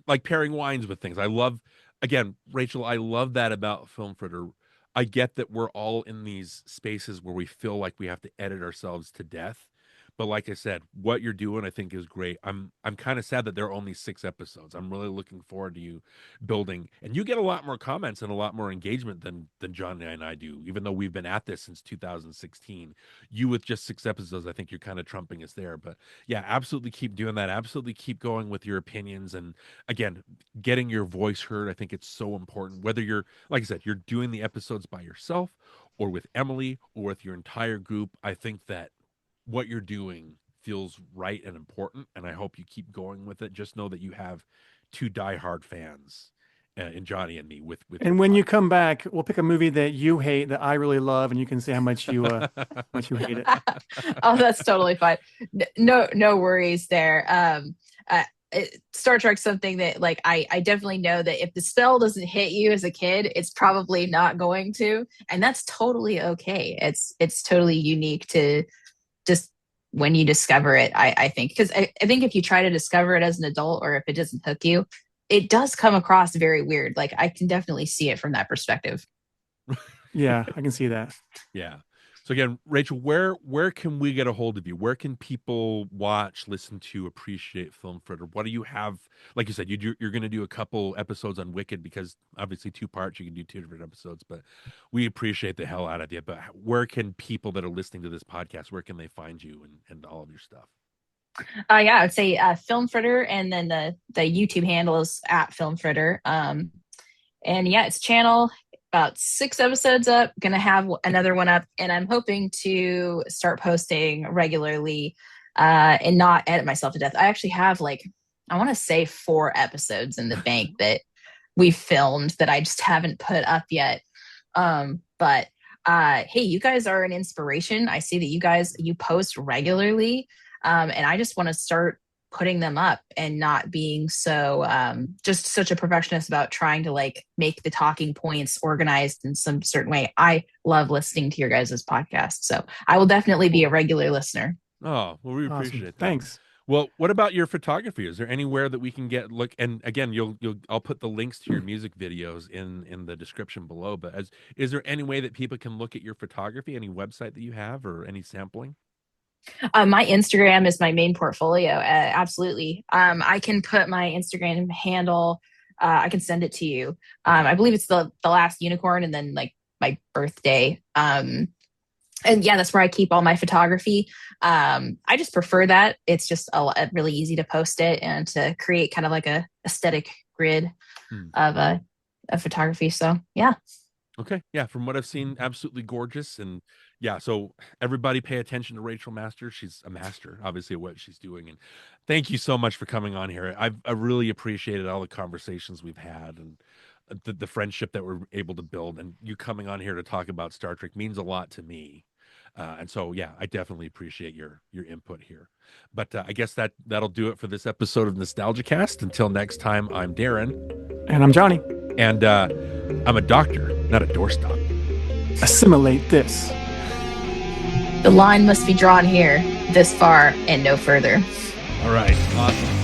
Like pairing wines with things. I love, again, Rachel, I love that about Film Fritter. I get that we're all in these spaces where we feel like we have to edit ourselves to death. But like I said, what you're doing, I think, is great. I'm kind of sad that there are only 6 episodes. I'm really looking forward to you building, and you get a lot more comments and a lot more engagement than John and I do. Even though we've been at this since 2016, you with just 6 episodes, I think you're kind of trumping us there. But yeah, absolutely keep doing that. Absolutely keep going with your opinions, and again, getting your voice heard. I think it's so important. Whether you're, like I said, you're doing the episodes by yourself, or with Emily, or with your entire group. I think that what you're doing feels right and important, and I hope you keep going with it. Just know that you have 2 diehard fans in Johnny and me with your And when you podcast. come back, we'll pick a movie that you hate that I really love, and you can say how much you hate it. Oh, that's totally fine. No worries there. Star Trek's something that like I definitely know that if the spell doesn't hit you as a kid, it's probably not going to, and that's totally okay. It's totally unique to just when you discover it. I think because I think if you try to discover it as an adult or if it doesn't hook you, it does come across very weird. Like I can definitely see it from that perspective. Yeah, I can see that. Yeah. So again, Rachel, where can we get a hold of you? Where can people watch, listen to, appreciate Film Fritter? What do you have? Like you said, you're going to do a couple episodes on Wicked, because obviously 2 parts, you can do 2 different episodes. But we appreciate the hell out of you. But where can people that are listening to this podcast, where can they find you and all of your stuff? Yeah, I would say Film Fritter, and then the YouTube handle is at Film Fritter. And yeah, it's channel about 6 episodes up. Gonna have another one up, and I'm hoping to start posting regularly and not edit myself to death. I actually have like I want to say 4 episodes in the bank that we filmed that I just haven't put up yet. But hey, you guys are an inspiration. I see that you post regularly, and I just want to start putting them up and not being so just such a perfectionist about trying to like make the talking points organized in some certain way. I love listening to your guys' podcast, so I will definitely be a regular listener. Oh, well, we Awesome. appreciate that. Thanks. Well, what about your photography? Is there anywhere that we can get look? And again, I'll put the links to your music videos in the description below. But is there any way that people can look at your photography? Any website that you have, or any sampling? My Instagram is my main portfolio. Absolutely. I can put my Instagram handle. I can send it to you. I believe it's the last unicorn and then like my birthday. And yeah, that's where I keep all my photography. I just prefer that. It's just really easy to post it and to create kind of like a aesthetic grid Hmm. of photography. So yeah. Okay. Yeah. From what I've seen, absolutely gorgeous. And yeah, so everybody pay attention to Rachel Masters. She's a master, obviously, at what she's doing. And thank you so much for coming on here. I really appreciated all the conversations we've had and the friendship that we're able to build. And you coming on here to talk about Star Trek means a lot to me. And so, yeah, I definitely appreciate your input here. But I guess that'll do it for this episode of NostalgiaCast. Until next time, I'm Darin. And I'm Jonny. And I'm a doctor, not a doorstop. Assimilate this. The line must be drawn here, this far and no further. All right. Awesome.